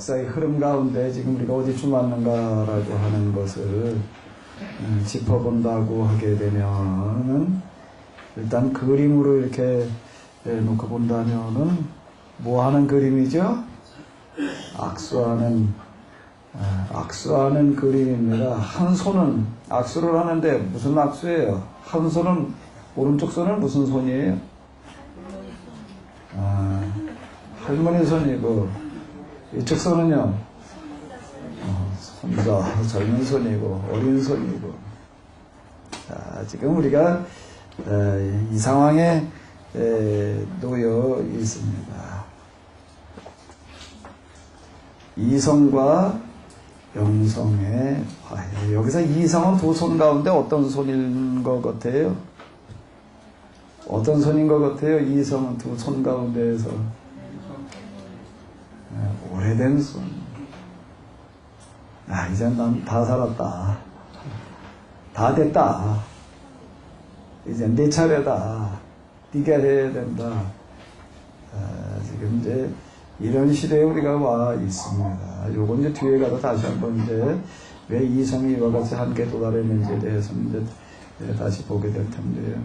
역사의 흐름 가운데 지금 우리가 어디쯤 왔는가라고 하는 것을 짚어본다고 하게 되면은 일단 그림으로 이렇게 놓고 본다면은 뭐 하는 그림이죠? 악수하는 그림입니다. 한 손은 악수를 하는데 무슨 악수예요? 한 손은 오른쪽 손은 무슨 손이에요? 할머니 손이고 이쪽 손은요? 손자, 젊은 손이고 어린 손이고. 자, 지금 우리가 이 상황에 놓여 있습니다. 이성과 영성의 화해. 여기서 이성은 두 손 가운데 어떤 손인 것 같아요? 어떤 손인 것 같아요? 이성은 두 손 가운데에서 오래된 손. 이제 난 다 살았다. 다 됐다. 이제 내 차례다. 네가 해야 된다. 지금 이제 이런 시대에 우리가 와 있습니다. 요건 이제 뒤에 가서 다시 한번 이제 왜 이성이 이와 같이 함께 도달했는지에 대해서는 이제 다시 보게 될 텐데요.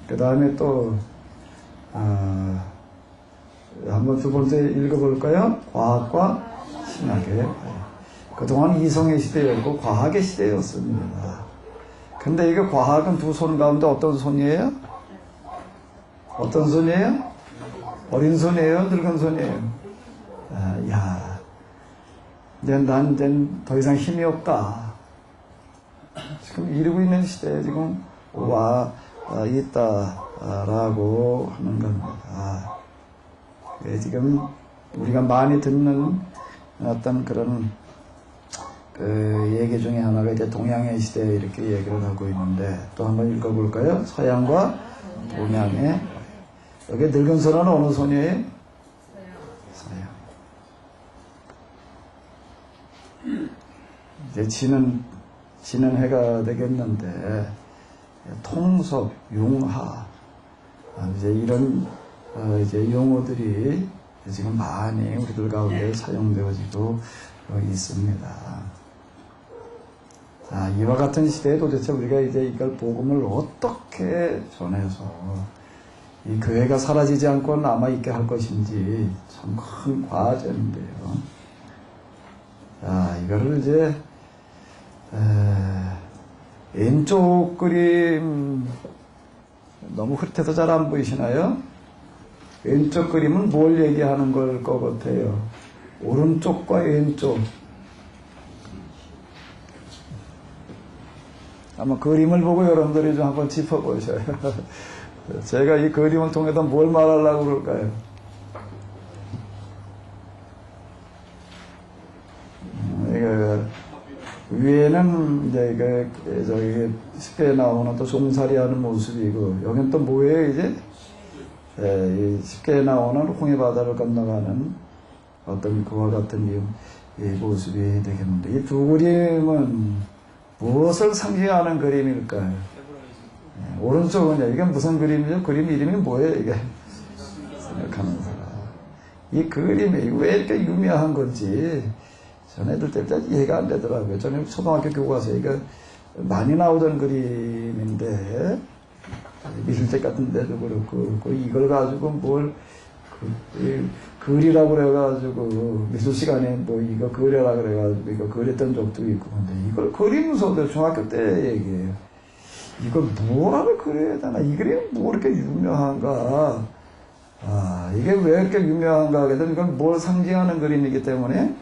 그 다음에 또 한번 두 번째 읽어볼까요? 과학과 신학의 그동안 이성의 시대였고 과학의 시대였습니다. 근데 이게 과학은 두 손 가운데 어떤 손이에요? 어떤 손이에요? 어린 손이에요? 늙은 손이에요? 이제 난 더 이상 힘이 없다. 지금 이러고 있는 시대에 지금 와 있다라고 하는 겁니다. 지금 우리가 많이 듣는 어떤 그런 얘기 중에 하나가 이제 동양의 시대 이렇게 얘기를 하고 있는데 또 한번 읽어볼까요? 서양과 동양의 여기 늙은 손은 어느 손이에요? 서양. 이제 지는 해가 되겠는데 통섭, 융하 이제 이런 이제 용어들이 지금 많이 우리들 가운데 사용되어지고 있습니다. 자, 이와 같은 시대에 도대체 우리가 이제 이걸 복음을 어떻게 전해서 이 교회가 사라지지 않고 남아있게 할 것인지 참 큰 과제인데요. 자, 이거를 이제 왼쪽 그림 너무 흐릿해서 잘 안 보이시나요? 왼쪽 그림은 뭘 얘기하는 걸 것 같아요? 오른쪽과 왼쪽. 아마 그림을 보고 여러분들이 좀 한번 짚어보셔요. 제가 이 그림을 통해서 뭘 말하려고 그럴까요? 위에는 이제 저기 쉽게 나오는 또 종살이하는 모습이고, 여긴 또 뭐예요, 이제? 쉽게 나오는 홍해바다를 건너가는 어떤 그와 같은 이 모습이 되겠는데, 이 두 그림은 무엇을 상징하는 그림일까요? 오른쪽은요, 이게 무슨 그림이죠? 그림 이름이 뭐예요, 이게? 생각하는 사람. 이 그림이 왜 이렇게 유명한 건지, 전애들 때부터 이해가 안 되더라고요. 저는 초등학교 교과서에 이거 많이 나오던 그림인데, 미술책 같은 데도 그렇고, 이걸 가지고 뭘, 그리라고 그래가지고, 미술 시간에 뭐 이거 그려라 그래가지고, 이거 그렸던 적도 있고, 근데 이걸 그리면서도 중학교 때 얘기해요. 이걸 뭐라고 그려야 되나? 이 그림이 뭐 이렇게 유명한가? 이게 왜 이렇게 유명한가 하게 되면 이건 뭘 상징하는 그림이기 때문에,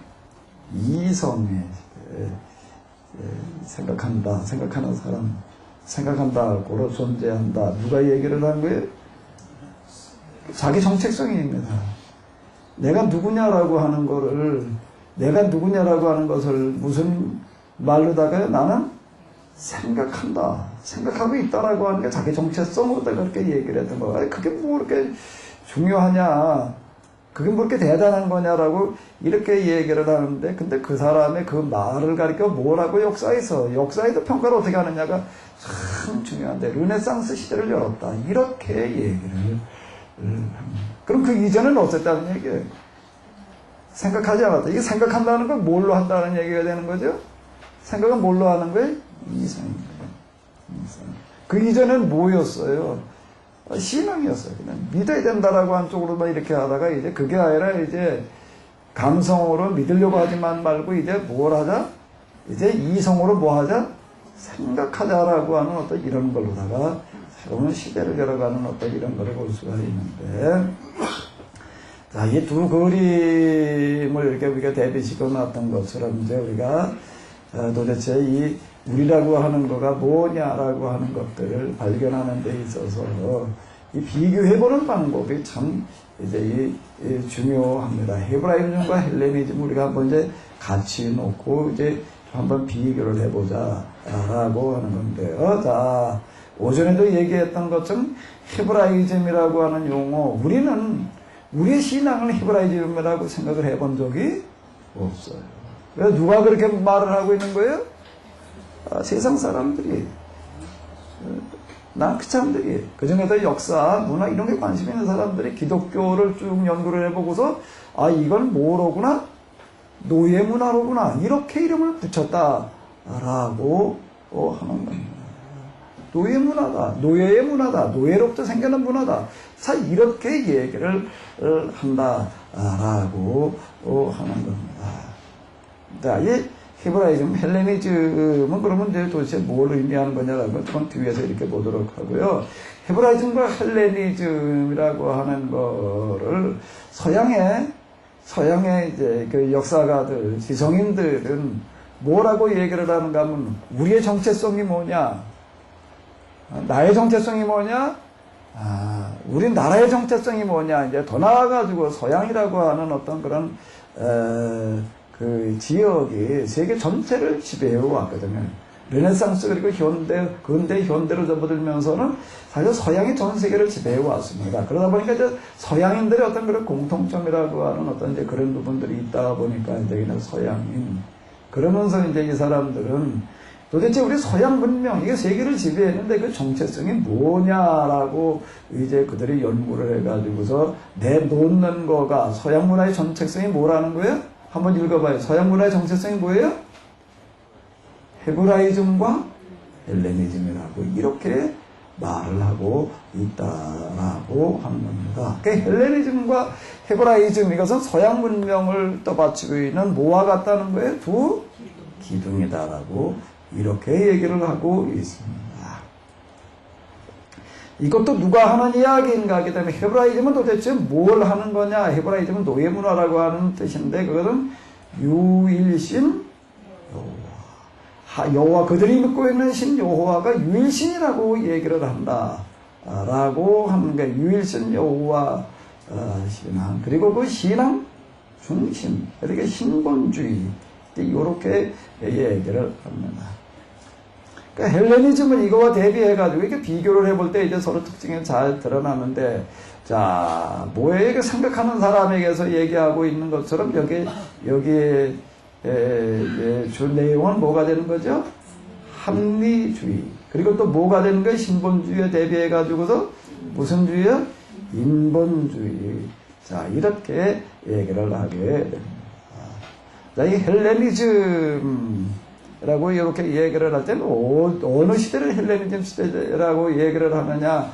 이성에 생각한다, 생각하는 사람, 생각한다, 고로 존재한다. 누가 얘기를 한 거예요? 자기 정체성입니다. 내가 누구냐라고 하는 거를, 내가 누구냐라고 하는 것을 무슨 말로다가요? 나는 생각한다, 생각하고 있다라고 하는 게 자기 정체성으로 그렇게 얘기를 했던 거야. 그게 뭐 그렇게 중요하냐? 그게 뭐 이렇게 대단한 거냐라고 이렇게 얘기를 하는데, 근데 그 사람의 그 말을 가리켜 뭐라고 역사에도 평가를 어떻게 하느냐가 참 중요한데, 르네상스 시대를 열었다. 이렇게 얘기를 합니다. 그럼 그 이전은 어쨌다는 얘기예요? 생각하지 않았다. 이게 생각한다는 건 뭘로 한다는 얘기가 되는 거죠? 생각은 뭘로 하는 거예요? 이성입니다. 이성. 그 이전엔 뭐였어요? 신앙이었어요. 그냥 믿어야 된다라고 한쪽으로만 이렇게 하다가 이제 그게 아니라 이제 감성으로 믿으려고 하지만 말고 이제 뭘 하자? 이제 이성으로 뭐 하자? 생각하자라고 하는 어떤 이런 걸로다가 새로운 시대를 열어가는 어떤 이런 걸 볼 수가 있는데, 자, 이 두 그림을 이렇게 우리가 대비시켜 놨던 것처럼 이제 우리가 도대체 이 우리라고 하는 거가 뭐냐라고 하는 것들을 발견하는 데 있어서 이 비교해보는 방법이 참 이제 이 중요합니다. 헤브라이즘과 헬레니즘 우리가 한번 이제 같이 놓고 이제 한번 비교를 해보자라고 하는 건데요. 자, 오전에도 얘기했던 것처럼 헤브라이즘이라고 하는 용어, 우리의 신앙을 헤브라이즘이라고 생각을 해본 적이 없어요. 왜 누가 그렇게 말을 하고 있는 거예요? 세상 사람들이, 그 사람들이, 그 중에서 역사, 문화 이런 게 관심 있는 사람들이 기독교를 쭉 연구를 해보고서 이건 뭐로구나? 노예 문화로구나. 이렇게 이름을 붙였다라고 하는 겁니다. 노예 문화다. 노예의 문화다. 노예로부터 생겨난 문화다. 자, 이렇게 얘기를 한다라고 하는 겁니다. 자, 이 히브라이즘, 헬레니즘은 그러면 이제 도대체 뭘 의미하는 거냐라고 좀 뒤에서 이렇게 보도록 하고요. 히브라이즘과 헬레니즘이라고 하는 거를 서양의 이제 그 역사가들, 지성인들은 뭐라고 얘기를 하는가 하면 우리의 정체성이 뭐냐? 나의 정체성이 뭐냐? 우리 나라의 정체성이 뭐냐? 이제 더 나아가지고 서양이라고 하는 어떤 그런, 그 지역이 세계 전체를 지배해 왔거든요. 르네상스 그리고 근대 현대로 접어들면서는 사실 서양이 전 세계를 지배해 왔습니다. 그러다 보니까 이제 서양인들의 어떤 그런 공통점이라고 하는 어떤 이제 그런 부분들이 있다 보니까 이제 그냥 서양인. 그러면서 이제 이 사람들은 도대체 우리 서양 문명, 이게 세계를 지배했는데 그 정체성이 뭐냐라고 이제 그들이 연구를 해가지고서 내놓는 거가 서양 문화의 정체성이 뭐라는 거예요? 한번 읽어봐요. 서양 문화의 정체성이 뭐예요? 헤브라이즘과 헬레니즘이라고 이렇게 말을 하고 있다라고 하는 겁니다. 그러니까 헬레니즘과 헤브라이즘, 이것은 서양 문명을 떠받치고 있는 뭐와 같다는 거예요? 두 기둥이다라고 이렇게 얘기를 하고 있습니다. 이것도 누가 하는 이야기인가 하기 때문에 헤브라이즘은 도대체 뭘 하는 거냐? 헤브라이즘은 노예문화라고 하는 뜻인데 그것은 유일신 여호와, 그들이 믿고 있는 신 여호와가 유일신이라고 얘기를 한다라고 하는 게 유일신 여호와 신앙, 그리고 그 신앙 중심, 이렇게 신본주의 이렇게 얘기를 합니다. 그러니까 헬레니즘은 이거와 대비해가지고 이렇게 비교를 해볼 때 이제 서로 특징이 잘 드러나는데, 자, 뭐에 생각하는 사람에게서 얘기하고 있는 것처럼 여기에 주 내용은 뭐가 되는 거죠? 합리주의. 그리고 또 뭐가 되는 거예요? 신본주의에 대비해가지고서 무슨 주의요? 인본주의. 자, 이렇게 얘기를 하게 됩니다. 자, 이 헬레니즘이라고 이렇게 얘기를 할 때는 어느 시대를 헬레니즘 시대라고 얘기를 하느냐,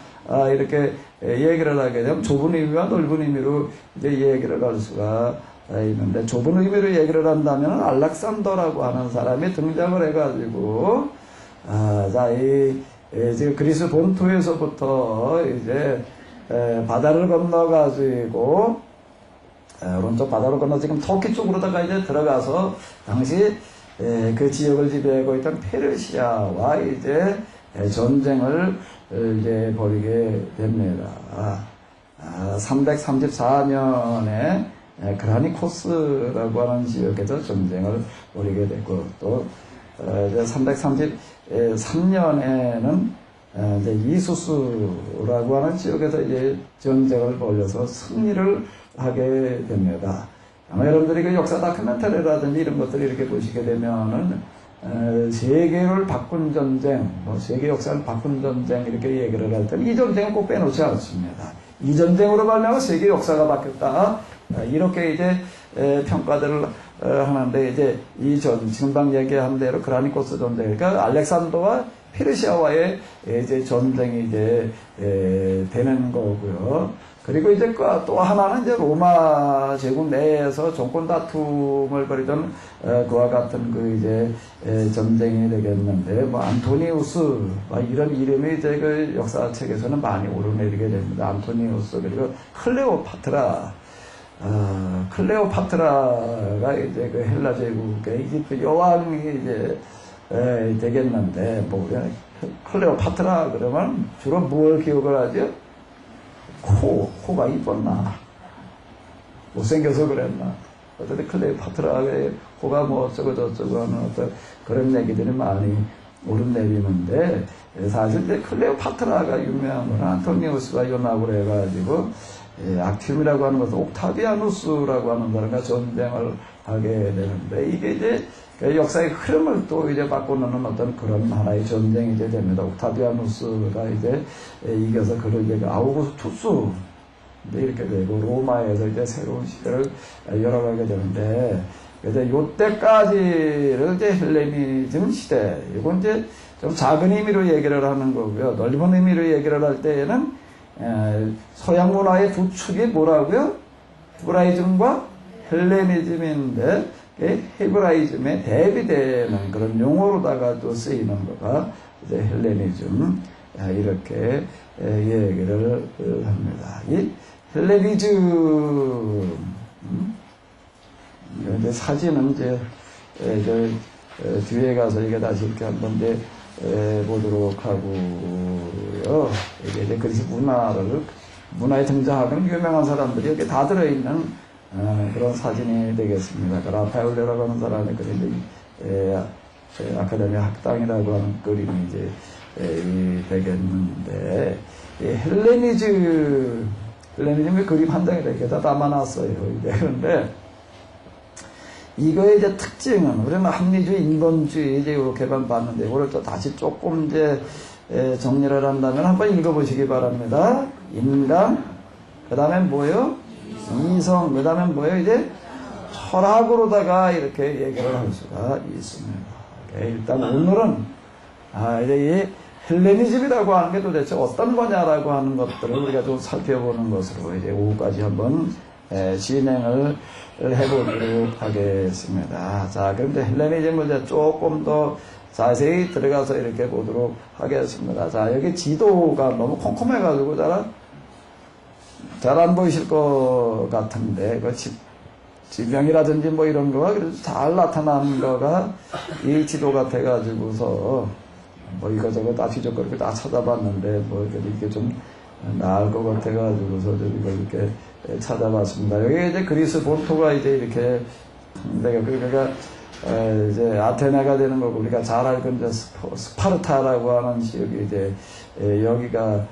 이렇게 얘기를 하게 되면 좁은 의미와 넓은 의미로 이제 얘기를 할 수가 있는데, 좁은 의미로 얘기를 한다면 알렉산더라고 하는 사람이 등장을 해가지고, 자, 지금 그리스 본토에서부터 이제 바다를 건너가지고, 오른쪽 바다로 건너 지금 터키 쪽으로다가 이제 들어가서 당시 그 지역을 지배하고 있던 페르시아와 이제 전쟁을 이제 벌이게 됩니다. 334년에 그라니코스라고 하는 지역에서 전쟁을 벌이게 되고, 또 이제 333년에는 이제 이수스라고 하는 지역에서 이제 전쟁을 벌여서 승리를 하게 됩니다. 아마 여러분들이 그 역사 다큐멘터리라든지 이런 것들을 이렇게 보시게 되면은 세계를 바꾼 전쟁, 세계 역사를 바꾼 전쟁 이렇게 얘기를 할 때는 이 전쟁은 꼭 빼놓지 않습니다. 이 전쟁으로 말미암아 세계 역사가 바뀌었다. 이렇게 이제 평가들을 하는데 이제 지금방 얘기한 대로 그라니코스 전쟁, 그러니까 알렉산더와 페르시아와의 이제 전쟁이 이제 되는 거고요. 그리고 이제 또 하나는 이제 로마 제국 내에서 정권 다툼을 벌이던 그와 같은 그 이제 전쟁이 되겠는데, 뭐 안토니우스 이런 이름이 이제 그 역사책에서는 많이 오르내리게 됩니다. 안토니우스, 그리고 클레오파트라. 클레오파트라가 이제 그 헬라 제국의 이집트 여왕이 이제 되겠는데, 뭐 클레오파트라 그러면 주로 뭘 기억을 하죠? 코가 이뻤나? 못생겨서 그랬나? 어쨌든 클레오파트라의 코가 뭐 어쩌고 저쩌고 하는 어떤 그런 얘기들이 많이 오르내리는데, 사실 이제 클레오파트라가 유명한 건 안토니우스가 연합을 해가지고 악티움이라고 하는 것은 옥타비아누스라고 하는 사람과 전쟁을 하게 되는데, 이게 이제 역사의 흐름을 또 이제 바꾸는 어떤 그런 하나의 전쟁이 이제 됩니다. 옥타비아누스가 이제 이겨서 그를 이제 아우구스투스 이렇게 되고, 로마에서 이제 새로운 시대를 열어가게 되는데, 이제 요때까지를 이제 헬레니즘 시대, 이건 이제 좀 작은 의미로 얘기를 하는 거고요. 넓은 의미로 얘기를 할 때에는 서양 문화의 두 축이 뭐라고요? 헤브라이즘과 헬레니즘인데, 헤브라이즘에 대비되는 그런 용어로다가 또 쓰이는 거가 이제 헬레니즘, 이렇게 얘기를 합니다. 이 헬레니즘, 이제 사진은 이제 뒤에 가서 이게 다시 이렇게 한번 이제 보도록 하고요. 이게 이제 그리스 문화에 등장하는 유명한 사람들이 이렇게 다 들어있는 그런 사진이 되겠습니다. 라파엘로라고 하는 사람의 그림이 아카데미 학당이라고 하는 그림이 이제 되겠는데, 헬레니즘의 그림 한 장에 이렇게 다 담아놨어요. 그런데 이거의 이제 특징은, 우리는 합리주의, 인본주의 이제 이렇게만 봤는데, 이거를 또 다시 조금 이제 정리를 한다면 한번 읽어보시기 바랍니다. 인간, 그 다음에 뭐예요? 이성, 그 다음에 뭐예요? 이제 철학으로다가 이렇게 얘기를 할 수가 있습니다. 일단 오늘은 이제 이 헬레니즘이라고 하는 게 도대체 어떤 거냐라고 하는 것들을 우리가 좀 살펴보는 것으로 이제 오후까지 한번 진행을 해보도록 하겠습니다. 자, 그런데 헬레니즘을 이제 조금 더 자세히 들어가서 이렇게 보도록 하겠습니다. 자, 여기 지도가 너무 컴컴해가지고 잘 안 보이실 것 같은데, 그 지명이라든지 뭐 이런 거가 그래도 잘 나타난 거가 이 지도 같아가지고서 뭐 이거저거 다 뒤적거리고 다 찾아봤는데, 뭐 이게 좀 나을 것 같아가지고서 이걸 이렇게 찾아봤습니다. 여기 이제 그리스 본토가 이제 이렇게 그러니까 이제 아테네가 되는 거고, 우리가 잘 알고 이제 스파르타라고 하는 지역이 이제 여기가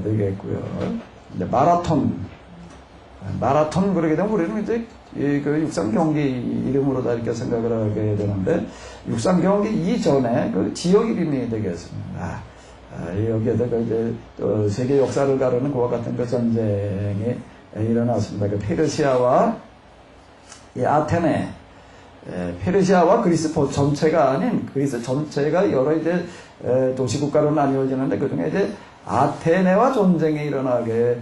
되겠고요. 이제 마라톤 그러게 되면 우리는 이제 그 육상 경기 이름으로 다 이렇게 생각을 하게 되는데, 육상 경기 이전에 그 지역 이름이 되겠습니다. 여기에다가 이제 또 세계 역사를 가르는 그와 같은 그 전쟁이 일어났습니다. 그 페르시아와 이 아테네, 페르시아와 그리스 전체가 아닌 그리스 전체가 여러 이제 도시국가로 나뉘어지는데, 그 중에 이제 아테네와 전쟁이 일어나게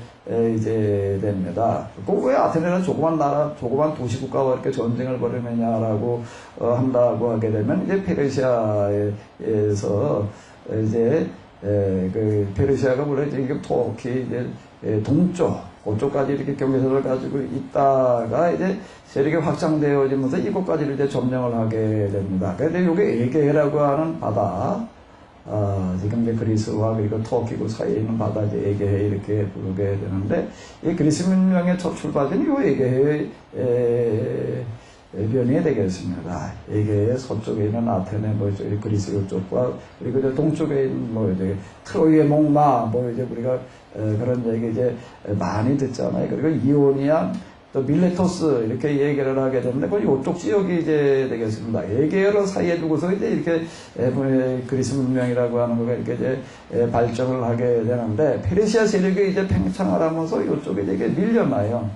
이제 됩니다. 꼭 왜 아테네는 조그만 나라, 조그만 도시국가와 이렇게 전쟁을 벌이느냐라고 한다고 하게 되면, 이제 페르시아에서 이제 그 페르시아가 물론 이제 터키 이제 동쪽 그쪽까지 이렇게 경계선을 가지고 있다가 이제 세력이 확장되어지면서 이곳까지를 이제 점령을 하게 됩니다. 그런데 이게 에게해라고 하는 바다, 지금 이제 그리스와 그리고 터키 그 사이에 있는 바다 이제 에게해 이렇게 부르게 되는데, 이 그리스 문명의 첫 출발은 이 에게해 변이 되겠습니다. 에게해 서쪽에 있는 아테네, 뭐 이제 그리스 이쪽과 그리고 이제 동쪽에 있는 뭐 이제 트로이의 목마, 뭐 이제 우리가 그런 얘기 이제 많이 듣잖아요. 그리고 이오니아, 또 밀레토스 이렇게 얘기를 하게 되는데, 그 이쪽 지역이 이제 되겠습니다. 에게해를 사이에 두고서 이제 이렇게 그리스 문명이라고 하는 거가 이렇게 이제 발전을 하게 되는데, 페르시아 세력이 이제 팽창을 하면서 이쪽에 이제 밀려나요.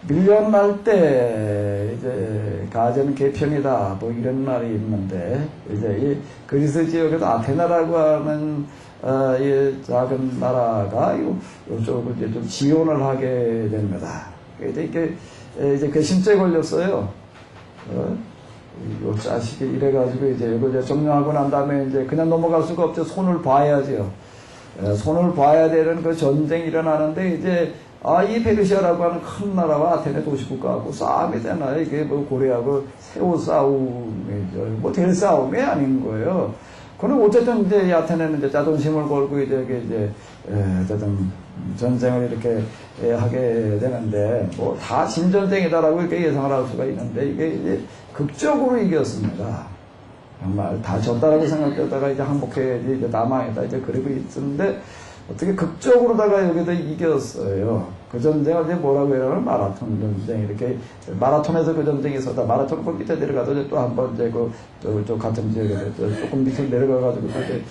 밀려날 때 이제 가전 개편이다 뭐 이런 말이 있는데 이제 이 그리스 지역에서 아테나라고 하는 이 작은 나라가 이쪽으로 이제 좀 지원을 하게 됩니다. 이게 이제 괘씸죄 걸렸어요. 요 자식이 이래가지고 이제 이거 이제 점령하고 난 다음에 이제 그냥 넘어갈 수가 없죠. 손을 봐야죠. 손을 봐야 되는 그 전쟁이 일어나는데 이제 이 페르시아라고 하는 큰 나라와 아테네 도시국가하고 싸움이 되나요? 이게 뭐 고래하고 새우 싸움이죠. 뭐 될 싸움이 아닌 거예요. 그럼 어쨌든 이제 아테네는 이제 자존심을 걸고 이제 어쨌든 전쟁을 이렇게 하게 되는데 뭐 다 진전쟁이다라고 이렇게 예상을 할 수가 있는데 이게 이제 극적으로 이겼습니다. 정말 다 졌다라고 생각했다가 이제 항복해야지 이제 남아있다 이제 그러고 있었는데 어떻게 극적으로다가 여기다 이겼어요. 그 전쟁을 이제 뭐라고 해야 하나 마라톤 전쟁 이렇게 마라톤에서 그 전쟁이 있었다. 마라톤 그 밑에 내려가서 또 한 번 이제 저 같은 지역에 조금 밑으로 내려가가지고 또 이제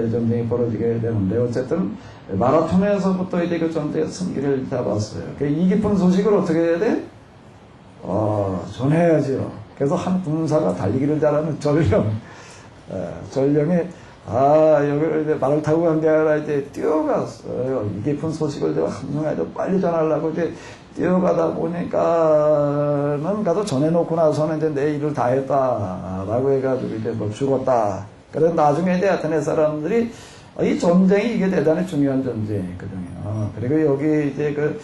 전쟁이 벌어지게 되는데 어쨌든 마라톤에서부터 이제 그 전쟁의 승기를 잡았어요. 이 깊은 소식을 어떻게 해야 돼? 전해야죠. 그래서 한 군사가 달리기를 잘하는 전령이 여기 이제 말을 타고 간 게 아니라 이제 뛰어갔어요. 이 깊은 소식을 제가 함정하게 빨리 전하려고 이제 뛰어가다 보니까는 가서 전해놓고 나서는 이제 내 일을 다 했다라고 해가지고 이제 뭐 죽었다. 그래서 나중에 이제 아테네 사람들이 이 전쟁이 이게 대단히 중요한 전쟁이거든요. 그리고 여기 이제 그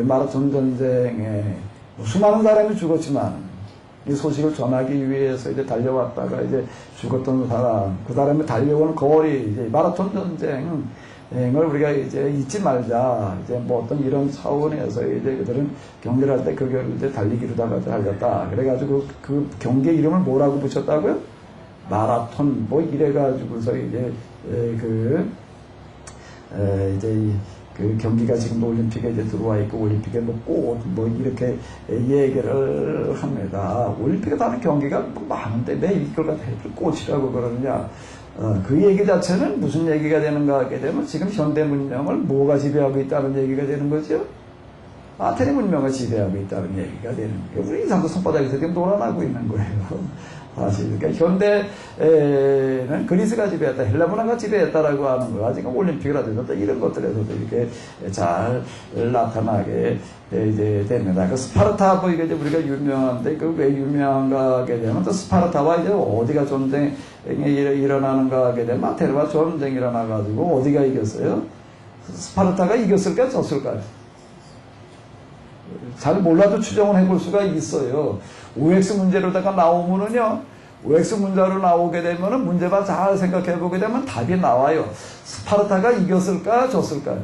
마라톤 전쟁에 수많은 사람이 죽었지만 이 소식을 전하기 위해서 이제 달려왔다가 이제 죽었던 사람, 그 사람이 달려오는 거리, 이제 마라톤 전쟁을 우리가 이제 잊지 말자. 이제 뭐 어떤 이런 차원에서 이제 그들은 경기를 할 때 그걸 이제 달리기로다가 달렸다. 그래가지고 그 경기 이름을 뭐라고 붙였다고요? 마라톤, 뭐 이래가지고서 이제 그 경기가 지금 올림픽에 이제 들어와 있고 올림픽에 뭐 이렇게 얘기를 합니다. 올림픽에 다른 경기가 뭐 많은데 왜 이걸 갖다 꽃이라고 그러느냐. 그 얘기 자체는 무슨 얘기가 되는가 하게 되면 지금 현대 문명을 뭐가 지배하고 있다는 얘기가 되는 거죠. 아테네 문명을 지배하고 있다는 얘기가 되는 거예요. 우리 인상도 손바닥에서 지금 놀아나고 있는 거예요. 사실. 그러니까 현대는 그리스가 지배했다, 헬라 문화가 지배했다라고 하는 거야. 지금 올림픽이라든지 이런 것들에서도 이렇게 잘 나타나게 이제 됩니다. 그 스파르타, 뭐 이게 이제 우리가 유명한데, 그 왜 유명한가 하게 되면 또 스파르타와 이제 어디가 전쟁이 일어나는가 하게 되면 아테네와 전쟁이 일어나가지고 어디가 이겼어요? 스파르타가 이겼을까요? 졌을까요? 잘 몰라도 추정을 해볼 수가 있어요. OX 문제로다가 나오면은요, OX 문제로 나오게 되면은 문제만 잘 생각해 보게 되면 답이 나와요. 스파르타가 이겼을까, 졌을까요?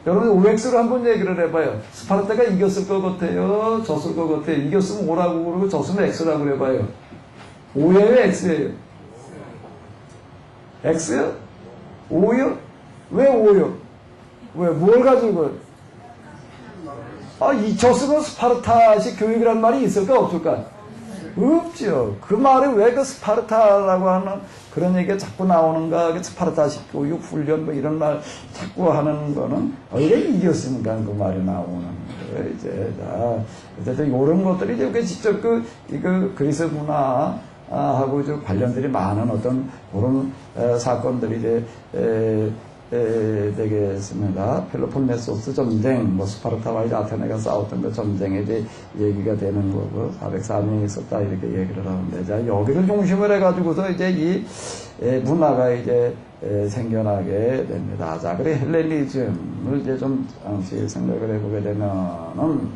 여러분, OX로 한번 얘기를 해봐요. 스파르타가 이겼을 것 같아요, 졌을 것 같아요. 이겼으면 O라고 그러고 졌으면 X라고 해봐요. O예요, X예요? X요? O요? 왜 O요? 왜, 뭘 가지고? 이 졌으면 스파르타식 교육이란 말이 있을까 없을까? 없죠. 그 말이 왜 그 스파르타라고 하는 그런 얘기가 자꾸 나오는가? 스파르타식 교육, 훈련 뭐 이런 말 자꾸 하는 거는 왜 이겼으니까 그 말이 나오는 거예요. 이제 어쨌든 이런 것들이 이제 직접 그 그리스 문화하고 좀 관련들이 많은 어떤 그런 사건들이 이제 되겠습니다. 펠로폰네소스 전쟁, 뭐 스파르타와 이제 아테네가 싸웠던 그 전쟁에 이제 얘기가 되는 거고 404년이 있었다 이렇게 얘기를 하는데, 자 여기를 중심을 해가지고서 이제 이 문화가 이제 생겨나게 됩니다. 자, 그래 헬레니즘을 이제 좀 잠시 생각을 해보게 되면은,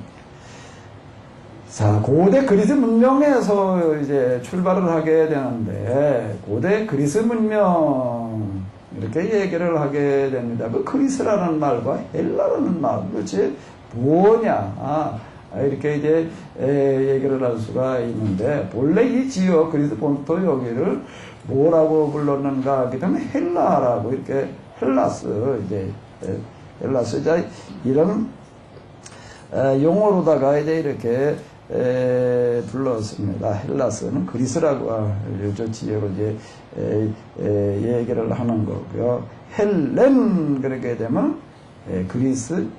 자 고대 그리스 문명에서 이제 출발을 하게 되는데, 고대 그리스 문명 이렇게 얘기를 하게 됩니다. 그 그리스라는 말과 헬라라는 말, 그렇지? 뭐냐? 이렇게 이제 얘기를 할 수가 있는데, 본래 이 지역, 그리스 본토 여기를 뭐라고 불렀는가 하게 되면 헬라라고, 이렇게 헬라스, 이제, 헬라스, 이런 용어로다가 이제 이렇게 불렀습니다. 헬라스는 그리스라고 저 지역을 이제 얘기를 하는 거고요. 헬렌 그렇게 되면 그리스인,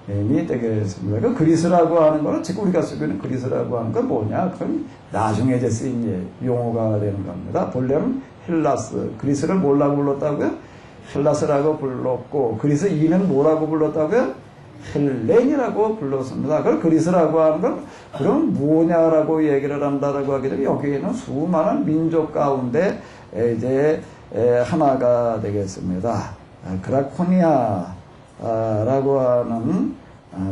되겠습니다. 그 그리스라고 하는 거는 지금 우리가 쓰고 있는 그리스라고 하는 건 뭐냐? 그건 나중에 이제 쓰인 용어가 되는 겁니다. 본래는 헬라스, 그리스를 뭐라고 불렀다고요? 헬라스라고 불렀고, 그리스 이는 뭐라고 불렀다고요? 헬렌이라고 불렀습니다. 그걸 그리스라고 하는 건 그럼 뭐냐라고 얘기를 한다라고 하게 되면 여기에는 수많은 민족 가운데 이제 하나가 되겠습니다. 그라코니아라고 하는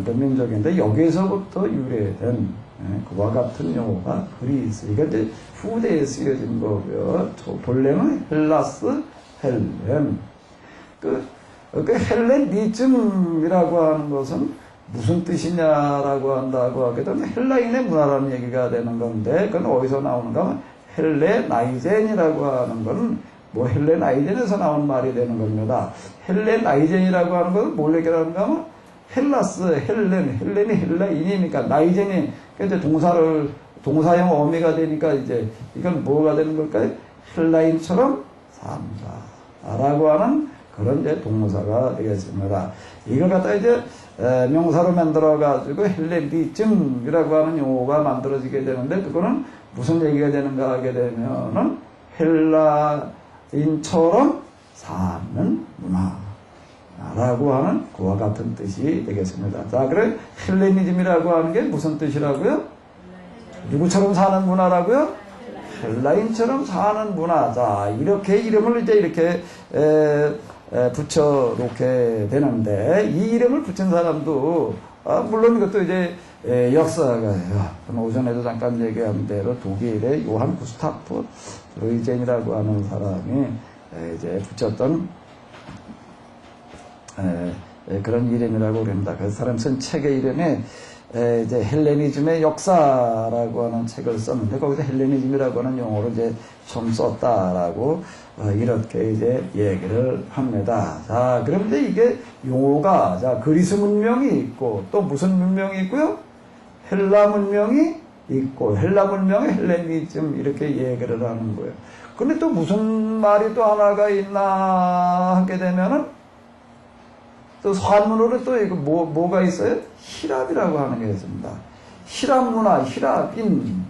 그 민족인데 여기에서부터 유래된 그와 같은 용어가 그리스. 이게 이제 후대에 쓰여진 거고요. 본래는 헬라스, 헬렌. 그 헬레니즘이라고 하는 것은 무슨 뜻이냐라고 한다고 하게 되면 헬라인의 문화라는 얘기가 되는 건데 그건 어디서 나오는가 하면 헬레나이젠이라고 하는 건 뭐 헬레나이젠에서 나온 말이 되는 겁니다. 헬레나이젠이라고 하는 것은 뭘 얘기하는가 하면 헬라스, 헬렌이 헬라인이니까 나이젠이 이제 동사형 어미가 되니까 이제 이건 뭐가 되는 걸까요? 헬라인처럼 산다 라고 하는 그런 이제 동사가 되겠습니다. 이걸 갖다 이제 명사로 만들어가지고 헬레니즘이라고 하는 용어가 만들어지게 되는데 그거는 무슨 얘기가 되는가 하게 되면은 헬라인처럼 사는 문화라고 하는 그와 같은 뜻이 되겠습니다. 자, 그래 헬레니즘이라고 하는 게 무슨 뜻이라고요? 누구처럼 사는 문화라고요? 헬라인처럼 사는 문화. 자, 이렇게 이름을 이제 이렇게 붙여놓게 되는데 이 이름을 붙인 사람도 물론 이것도 이제 역사가요. 오전에도 잠깐 얘기한 대로 독일의 요한 구스타프 브루이젠이라고 하는 사람이 이제 붙였던 그런 이름이라고 그럽니다. 그 사람 쓴 책의 이름에 이제 헬레니즘의 역사라고 하는 책을 썼는데 거기서 헬레니즘이라고 하는 용어를 이제 좀 썼다라고 이렇게 이제 얘기를 합니다. 자, 그런데 이게 용어가 자 그리스 문명이 있고 또 무슨 문명이 있고요? 헬라 문명이 있고 헬라 문명의 헬레니즘 이렇게 얘기를 하는 거예요. 근데 또 무슨 말이 또 하나가 있나 하게 되면은 또 한문으로 또 이거 뭐가 있어요? 히랍이라고 하는 게 있습니다. 히랍 문화, 히랍인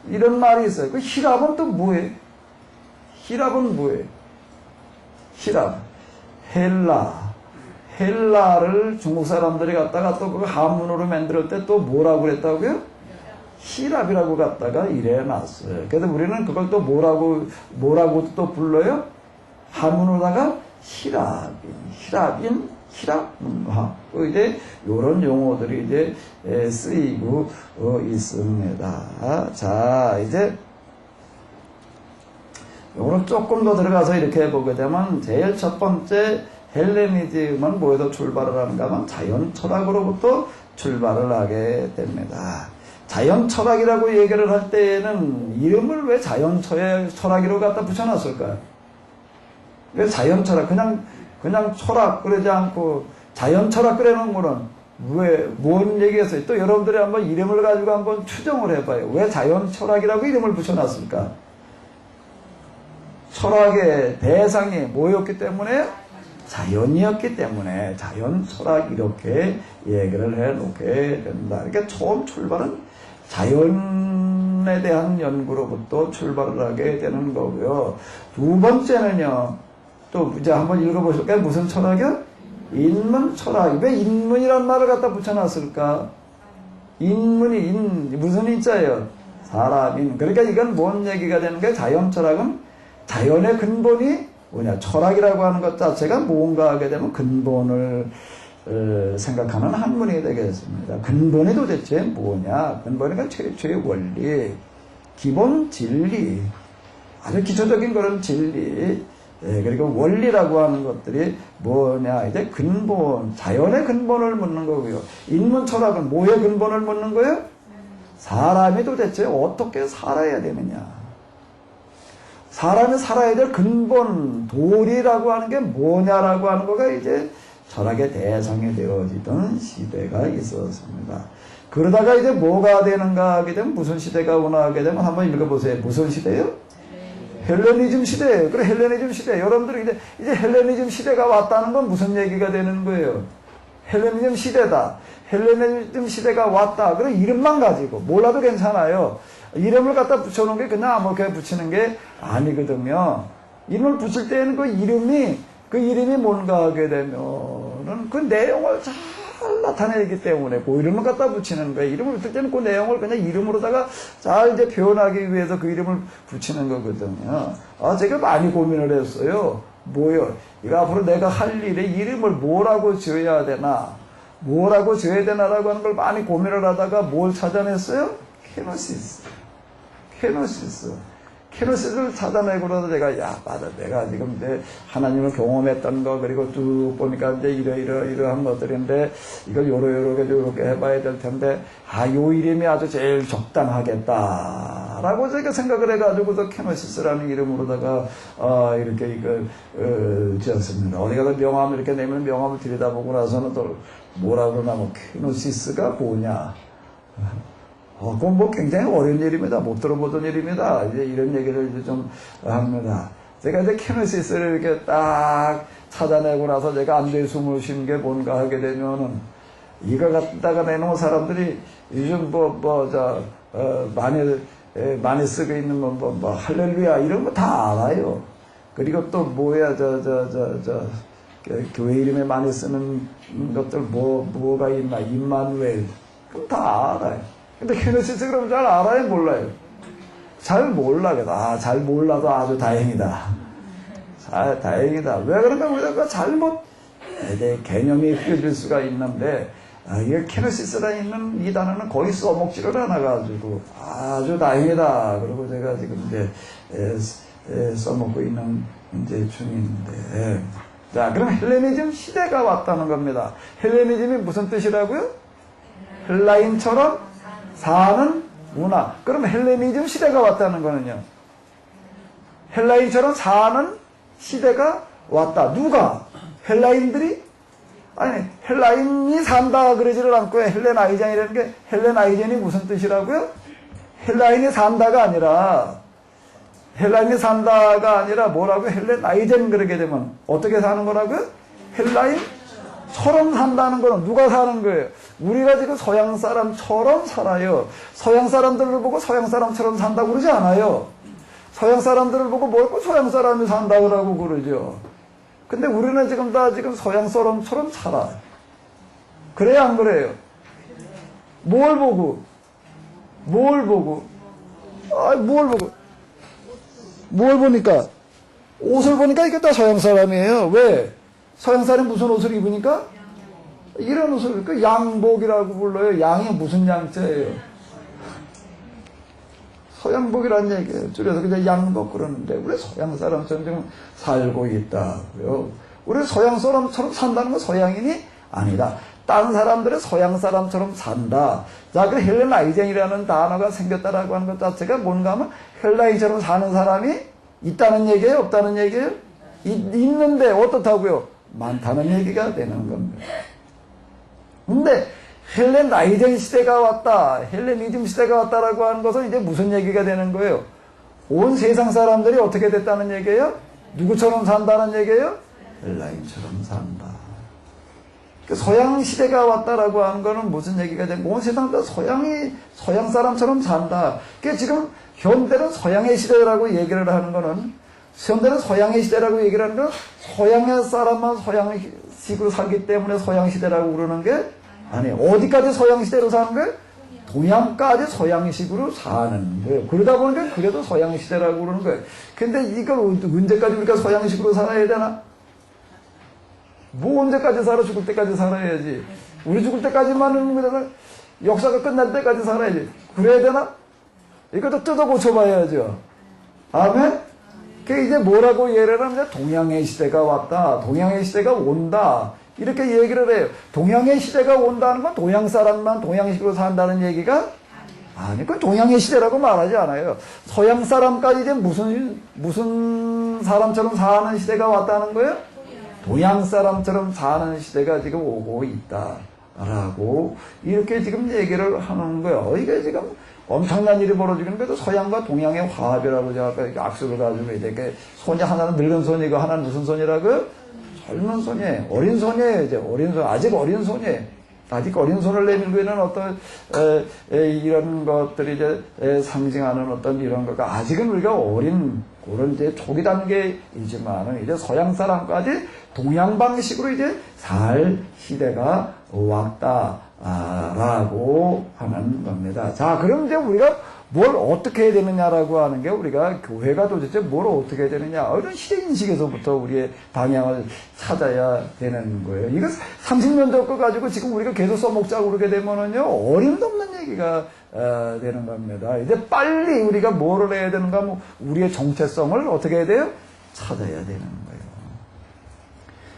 이런 말이 있어요. 그 히랍은 또 뭐예요? 히랍은 뭐예요? 히랍, 헬라를 중국 사람들이 갖다가 또 그 한문으로 만들 때 또 뭐라고 그랬다고요? 히랍이라고 갖다가 이래 놨어요. 그래서 우리는 그걸 또 뭐라고 또 불러요? 한문으로다가 히랍인, 히랍 문화. 이제 요런 용어들이 이제 쓰이고 있습니다. 자, 이제 요거는 조금 더 들어가서 이렇게 보게 되면 제일 첫 번째 헬레니즘은 뭐에서 출발을 하는가 하면 자연 철학으로부터 출발을 하게 됩니다. 자연 철학이라고 얘기를 할 때에는 이름을 왜 자연 철학이라고 갖다 붙여놨을까요? 왜 자연 철학? 그냥 철학 그러지 않고 자연 철학 그래놓은 거는 왜, 뭔 얘기겠어요? 또 여러분들이 한번 이름을 가지고 한번 추정을 해봐요. 왜 자연 철학이라고 이름을 붙여놨을까? 철학의 대상이 뭐였기 때문에? 자연이었기 때문에 자연 철학 이렇게 얘기를 해놓게 된다. 그러니까 처음 출발은 자연에 대한 연구로부터 출발을 하게 되는 거고요. 두 번째는요. 또 이제 한번 읽어보실까요? 무슨 철학이요? 인문 철학. 왜 인문이란 말을 갖다 붙여놨을까? 인문이 무슨 인자예요? 사람인. 그러니까 이건 뭔 얘기가 되는 거예요? 자연 철학은 자연의 근본이 뭐냐? 철학이라고 하는 것 자체가 뭔가 하게 되면 근본을 생각하는 학문이 되겠습니다. 근본이 도대체 뭐냐? 근본이가 최초의 원리, 기본 진리, 아주 기초적인 그런 진리, 그리고 원리라고 하는 것들이 뭐냐? 이제 근본, 자연의 근본을 묻는 거고요. 인문 철학은 뭐의 근본을 묻는 거예요? 사람이 도대체 어떻게 살아야 되느냐? 사람이 살아야 될 근본, 도리라고 하는 게 뭐냐라고 하는 거가 이제 철학의 대상이 되어지던 시대가 있었습니다. 그러다가 이제 뭐가 되는가 하게 되면 무슨 시대가 오나 하게 되면 한번 읽어보세요. 무슨 시대요? 헬레니즘 시대예요. 그래, 헬레니즘 시대. 여러분들이 이제 헬레니즘 시대가 왔다는 건 무슨 얘기가 되는 거예요? 헬레니즘 시대다. 헬레니즘 시대가 왔다. 그런 이름만 가지고 몰라도 괜찮아요. 이름을 갖다 붙여놓은 게 그냥 아무렇게 붙이는 게 아니거든요. 이름을 붙일 때는 그 이름이 뭔가 하게 되면은 그 내용을 잘 나타내기 때문에 그 이름을 갖다 붙이는 거예요. 이름을 붙일 때는 그 내용을 그냥 이름으로다가 잘 이제 표현하기 위해서 그 이름을 붙이는 거거든요. 제가 많이 고민을 했어요. 뭐요? 이거 앞으로 내가 할 일에 이름을 뭐라고 지어야 되나? 뭐라고 지어야 되나라고 하는 걸 많이 고민을 하다가 뭘 찾아냈어요? 케노시스를 찾아내고라도 제가, 맞아. 내가 지금 이제 하나님을 경험했던 거, 그리고 쭉 보니까 이제 이러한 것들인데, 이걸 요렇게 해봐야 될 텐데, 요 이름이 아주 제일 적당하겠다라고 제가 생각을 해가지고서 케노시스라는 이름으로다가, 이렇게 이걸, 지었습니다. 어디 가서 명함을 이렇게 내면 명함을 들여다보고 나서는 또 뭐라 그러나, 케노시스가 뭐냐. 그건 뭐 굉장히 어려운 일입니다. 못 들어보던 일입니다. 이제 이런 얘기를 이제 좀 합니다. 제가 이제 케노시스를 이렇게 딱 찾아내고 나서 제가 안돼 숨을 쉰 게 뭔가 하게 되면은 이거 갖다가 내놓은 사람들이 요즘 많이 쓰고 있는 할렐루야 이런 거 다 알아요. 그리고 또 교회 이름에 많이 쓰는 것들 뭐가 있나, 임마누엘. 그거 다 알아요. 근데 케노시스 그러면 잘 알아요? 몰라요? 잘 몰라. 잘 몰라도 아주 다행이다. 다행이다. 왜 그런가? 우리가 잘못 개념이 흐려질 수가 있는데, 이게 케노시스라 있는 이 단어는 거의 써먹지를 않아가지고 아주 다행이다. 그리고 제가 지금 이제 써먹고 있는 이제 중인데, 자, 그럼 헬레니즘 시대가 왔다는 겁니다. 헬레니즘이 무슨 뜻이라고요? 헬라인처럼 사는 문화. 그럼 헬레니즘 시대가 왔다는 거는요. 헬라인처럼 사는 시대가 왔다. 누가? 헬라인들이? 아니, 헬라인이 산다 그러지를 않고요. 헬레나이젠이라는 게, 헬레나이젠이 무슨 뜻이라고요? 헬라인이 산다가 아니라 뭐라고요? 헬레나이젠 그러게 되면 어떻게 사는 거라고요? 헬라인처럼 산다는 거는 누가 사는 거예요? 우리가 지금 서양 사람처럼 살아요. 서양 사람들을 보고 서양 사람처럼 산다고 그러지 않아요. 서양 사람들을 보고 뭘 서양 사람이 산다고 그러죠. 근데 우리는 지금 서양 사람처럼 살아. 그래요, 안 그래요? 뭘 보고? 뭘 보니까? 옷을 보니까 이게 다 서양 사람이에요. 왜? 서양 사람이 무슨 옷을 입으니까? 이런 옷을, 양복이라고 불러요. 양이 무슨 양자예요? 서양복이라는 얘기예요. 줄여서 그냥 양복 그러는데, 우리 서양 사람처럼 지금 살고 있다고요. 우리 서양 사람처럼 산다는 건 서양인이 아니다. 다른 사람들은 서양 사람처럼 산다. 자, 그 헬레나이젠이라는 단어가 생겼다라고 하는 것 자체가 뭔가 하면 헬라인처럼 사는 사람이 있다는 얘기예요? 없다는 얘기예요? 있는데 어떻다고요? 많다는 얘기가 되는 겁니다. 근데 헬레나이젠 시대가 왔다, 헬레니즘 시대가 왔다라고 하는 것은 이제 무슨 얘기가 되는 거예요? 온 세상 사람들이 어떻게 됐다는 얘기예요? 누구처럼 산다는 얘기예요? 헬라인처럼 산다. 서양 시대가 왔다라고 하는 거는 무슨 얘기가 되는 거예요? 온 세상 다 서양 사람처럼 산다. 그러니까 지금 현대는 서양의 시대라고 얘기를 하는 거는, 현대는 서양의 시대라고 얘기를 하는 건 서양의 사람만 서양식으로 살기 때문에 서양 시대라고 그러는 게 아니에요. 어디까지 서양 시대로 사는 거예요? 동양까지 서양식으로 사는 거예요. 그러다 보니까 그래도 서양 시대라고 그러는 거예요. 근데 이걸 언제까지 우리가 서양식으로 살아야 되나? 뭐 언제까지 살아? 죽을 때까지 살아야지. 우리 죽을 때까지만은 그냥 역사가 끝날 때까지 살아야지. 그래야 되나? 이것도 뜯어 고쳐봐야죠. 아멘? 그 이제 뭐라고 예를 하면 동양의 시대가 왔다, 동양의 시대가 온다, 이렇게 얘기를 해요. 동양의 시대가 온다는 건 동양 사람만 동양식으로 산다는 얘기가 아니, 그 동양의 시대라고 말하지 않아요. 서양 사람까지 이제 무슨 사람처럼 사는 시대가 왔다는 거예요? 동양 사람처럼 사는 시대가 지금 오고 있다라고 이렇게 지금 얘기를 하는 거예요. 이게 지금 엄청난 일이 벌어지는 게도 서양과 동양의 화합이라고 제가 악수를 가지고 이렇게 손이 하나는 늙은 손이고 하나는 무슨 손이라고요? 젊은 소녀, 어린 소녀, 이제 아직 어린 소녀, 아직 어린 손을 내밀고 있는 어떤 이런 것들이 이제 상징하는 어떤 이런 것과 아직은 우리가 어린 그런 이제 초기 단계이지만은 이제 서양 사람까지 동양 방식으로 이제 살 시대가 왔다라고 하는 겁니다. 자, 그럼 이제 우리가 뭘 어떻게 해야 되느냐라고 하는 게 우리가 교회가 도대체 뭘 어떻게 해야 되느냐 이런 시대인식에서부터 우리의 방향을 찾아야 되는 거예요. 이거 30년 전 거 가지고 지금 우리가 계속 써먹자고 그러게 되면은요 어림도 없는 얘기가 되는 겁니다. 이제 빨리 우리가 뭐를 해야 되는가, 뭐 우리의 정체성을 어떻게 해야 돼요? 찾아야 되는 거예요.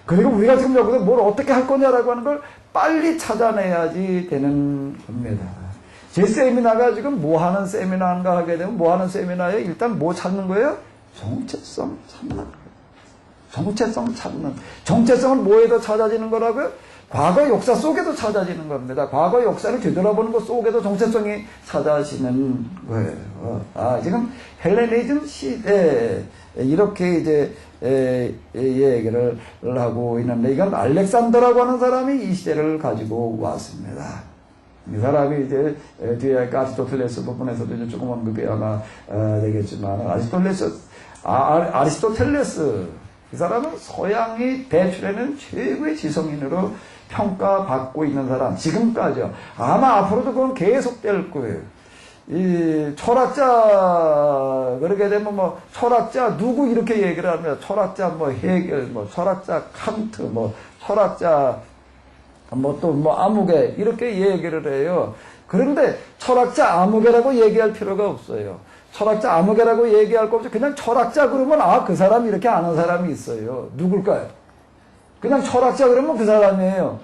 그리고 우리가 지금 여기서 뭘 어떻게 할 거냐라고 하는 걸 빨리 찾아내야지 되는 겁니다. 제 세미나가 지금 뭐 하는 세미나인가 하게 되면 뭐 하는 세미나에 일단 뭐 찾는 거예요? 정체성 찾는 거예요. 정체성 찾는. 정체성은 뭐에도 찾아지는 거라고요? 과거 역사 속에도 찾아지는 겁니다. 과거 역사를 되돌아보는 것 속에도 정체성이 찾아지는 거예요. 아, 지금 헬레니즘 시대 이렇게 이제 얘기를 하고 있는데 이건 알렉산더라고 하는 사람이 이 시대를 가지고 왔습니다. 이 사람이 이제 뒤에 아리스토텔레스 부분에서도 이제 조금 언급해야 되겠지만 아리스토텔레스 이 사람은 서양이 배출해낸 최고의 지성인으로 평가받고 있는 사람, 지금까지요. 아마 앞으로도 그건 계속될 거예요. 이 철학자 그러게 되면 뭐 철학자 누구 이렇게 얘기를 합니다. 철학자 뭐 헤겔, 뭐 철학자 칸트, 뭐 철학자 뭐 또 뭐 아무개 이렇게 얘기를 해요. 그런데 철학자 아무개라고 얘기할 필요가 없어요. 철학자 아무개라고 얘기할 거 없이 그냥 철학자 그러면 아, 그 사람이 이렇게 아는 사람이 있어요. 누굴까요? 그냥 철학자 그러면 그 사람이에요.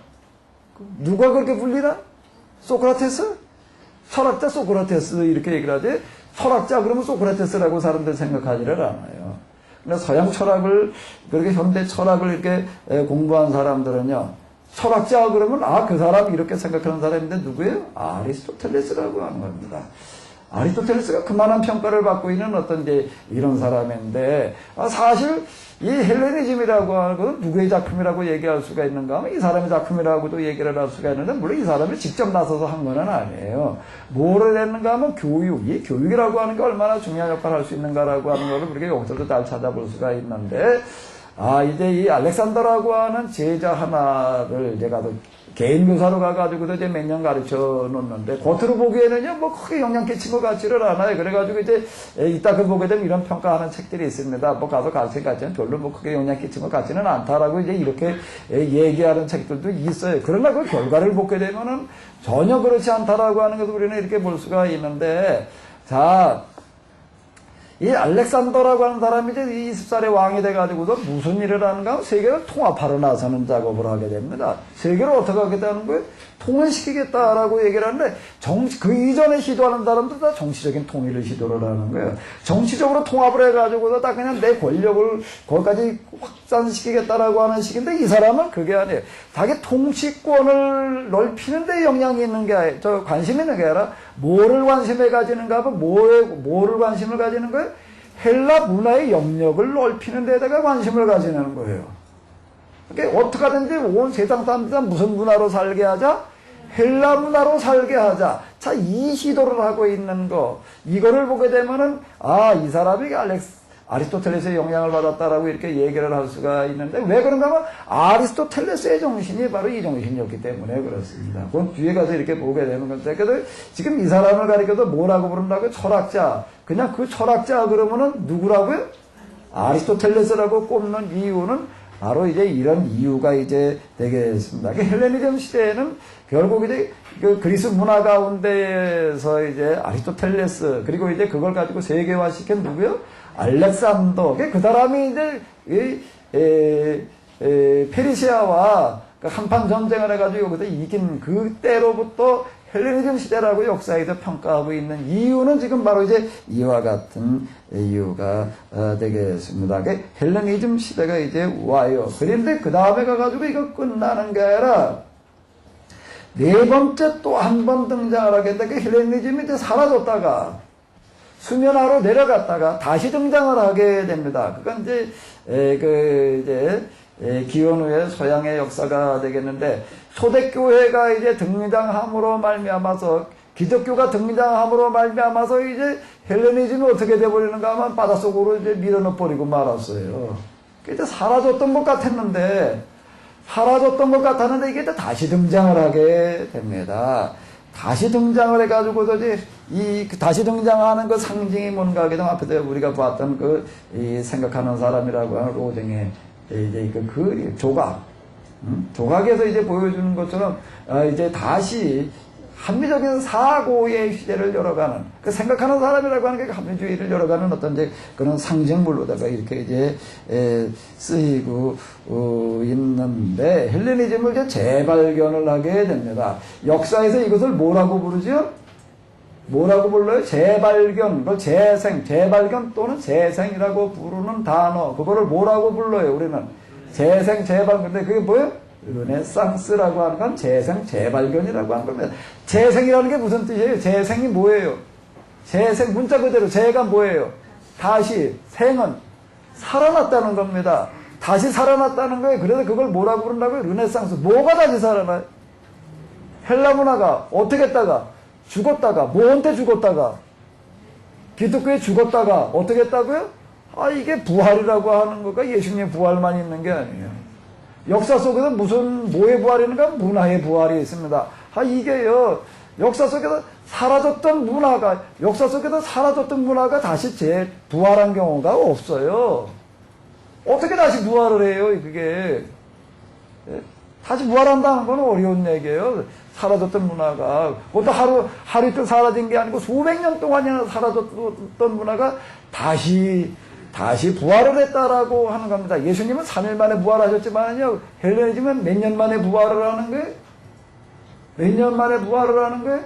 누가 그렇게 불리나? 소크라테스? 철학자 소크라테스 이렇게 얘기를 하지. 철학자 그러면 소크라테스라고 사람들 생각하지를 않아요. 그러니까 서양 철학을 그렇게 현대 철학을 이렇게 공부한 사람들은요. 철학자 그러면 아, 그 사람이 이렇게 생각하는 사람인데 누구예요? 아리스토텔레스라고 하는 겁니다. 아리스토텔레스가 그만한 평가를 받고 있는 어떤 이제 이런 사람인데 사실 이 헬레니즘이라고 하는 것은 누구의 작품이라고 얘기할 수가 있는가 하면 이 사람의 작품이라고도 얘기를 할 수가 있는데 물론 이 사람이 직접 나서서 한 건 아니에요. 뭐를 했는가 하면 교육, 이 교육이라고 하는 게 얼마나 중요한 역할을 할 수 있는가라고 하는 것을 우리가 여기서도 잘 찾아볼 수가 있는데 이제 이 알렉산더라고 하는 제자 하나를 제가 개인 교사로 가가지고도 이제 몇 년 가르쳐 놓는데, 겉으로 보기에는요, 뭐 크게 영향 끼친 것 같지를 않아요. 그래가지고 이제, 이따 그 보게 되면 이런 평가하는 책들이 있습니다. 뭐 가서 가르친 것 같지는 별로 뭐 크게 영향 끼친 것 같지는 않다라고 이제 이렇게 얘기하는 책들도 있어요. 그러나 그 결과를 보게 되면은 전혀 그렇지 않다라고 하는 것을 우리는 이렇게 볼 수가 있는데, 자, 이 알렉산더라고 하는 사람이 이제 20살의 왕이 돼가지고서 무슨 일을 하는가? 세계를 통합하러 나서는 작업을 하게 됩니다. 세계를 어떻게 하겠다는 거예요? 통일시키겠다라고 얘기를 하는데, 그 이전에 시도하는 사람들 다 정치적인 통일을 시도를 하는 거예요. 정치적으로 통합을 해가지고서 다 그냥 내 권력을 거기까지 확산시키겠다라고 하는 식인데, 이 사람은 그게 아니에요. 자기 통치권을 넓히는 데 영향이 있는 게, 관심이 있는 게 아니라, 뭐를 관심에 가지는가 하면, 뭐를 관심을 가지는 거예요? 헬라 문화의 영역을 넓히는 데다가 관심을 가지는 거예요. 그러니까 어떻게 하든지 온 세상 사람들 무슨 문화로 살게 하자? 헬라 문화로 살게 하자. 자, 이 시도를 하고 있는 거. 이거를 보게 되면은, 이 사람이 아리스토텔레스의 영향을 받았다라고 이렇게 얘기를 할 수가 있는데, 왜 그런가 하면, 아리스토텔레스의 정신이 바로 이 정신이었기 때문에 그렇습니다. 그건 뒤에 가서 이렇게 보게 되는 건데, 그래서 지금 이 사람을 가리켜서 뭐라고 부른다고요? 철학자. 그냥 그 철학자 그러면은 누구라고요? 아리스토텔레스라고 꼽는 이유는 바로 이제 이런 이유가 이제 되겠습니다. 헬레니즘 시대에는 결국 이제 그 그리스 문화 가운데에서 이제 아리스토텔레스, 그리고 이제 그걸 가지고 세계화시킨 누구요? 알렉산더. 그 사람이 이제 페르시아와 한판 전쟁을 해가지고 여기서 이긴 그때로부터 헬레니즘 시대라고 역사에서 평가하고 있는 이유는 지금 바로 이제 이와 같은 이유가 되겠습니다. 헬레니즘 시대가 이제 와요. 그런데 그 다음에 가가지고 이거 끝나는 게 아니라 네 번째 또 한 번 등장을 하겠는데, 헬레니즘이 이제 사라졌다가 수면 아래로 내려갔다가 다시 등장을 하게 됩니다. 그건 이제 기원 후에 서양의 역사가 되겠는데, 초대교회가 이제 등장함으로 말미암아서, 기독교가 등장함으로 말미암아서 이제 헬레니즘이 어떻게 돼버리는가 하면 바닷속으로 이제 밀어넣어버리고 말았어요. 이제 사라졌던 것 같았는데, 이게 또 다시 등장을 하게 됩니다. 다시 등장을 해가지고도 이제 다시 등장하는 그 상징이 뭔가 하게 되면 앞에서 우리가 봤던 이 생각하는 사람이라고 하는 로댕의 이제 그 조각에서 이제 보여주는 것처럼 이제 다시 합리적인 사고의 시대를 열어가는, 그 생각하는 사람이라고 하는 게 합리주의를 열어가는 어떤 이제 그런 상징물로다가 이렇게 이제 쓰이고 있는데, 헬레니즘을 이제 재발견을 하게 됩니다. 역사에서 이것을 뭐라고 부르죠? 뭐라고 불러요? 재발견, 그 재발견 또는 재생이라고 부르는 단어, 그거를 뭐라고 불러요? 우리는 재발견. 근데 그게 뭐예요? 르네상스라고 하는 건 재생, 재발견이라고 하는 겁니다. 재생이라는 게 무슨 뜻이에요? 재생이 뭐예요? 재생, 문자 그대로 재가 뭐예요? 다시, 생은 살아났다는 겁니다. 다시 살아났다는 거예요. 그래서 그걸 뭐라고 부른다고요? 르네상스. 뭐가 다시 살아나요? 헬라 문화가 어떻게 했다가 죽었다가, 뭐한테 죽었다가, 기독교에 죽었다가 어떻게 했다고요? 이게 부활이라고 하는 거가 예수님의 부활만 있는 게 아니에요. 역사 속에서 뭐의 부활이 있는가? 문화의 부활이 있습니다. 이게요, 역사 속에서 사라졌던 문화가 다시 부활한 경우가 없어요. 어떻게 다시 부활을 해요, 그게? 다시 부활한다는 건 어려운 얘기예요. 사라졌던 문화가. 그것도 하루 이틀 사라진 게 아니고 수백 년 동안이나 사라졌던 문화가 다시 부활을 했다라고 하는 겁니다. 예수님은 3일 만에 부활하셨지만요, 헬레니즘은 몇 년 만에 부활을 하는 거예요? 몇 년 만에 부활을 하는 거예요?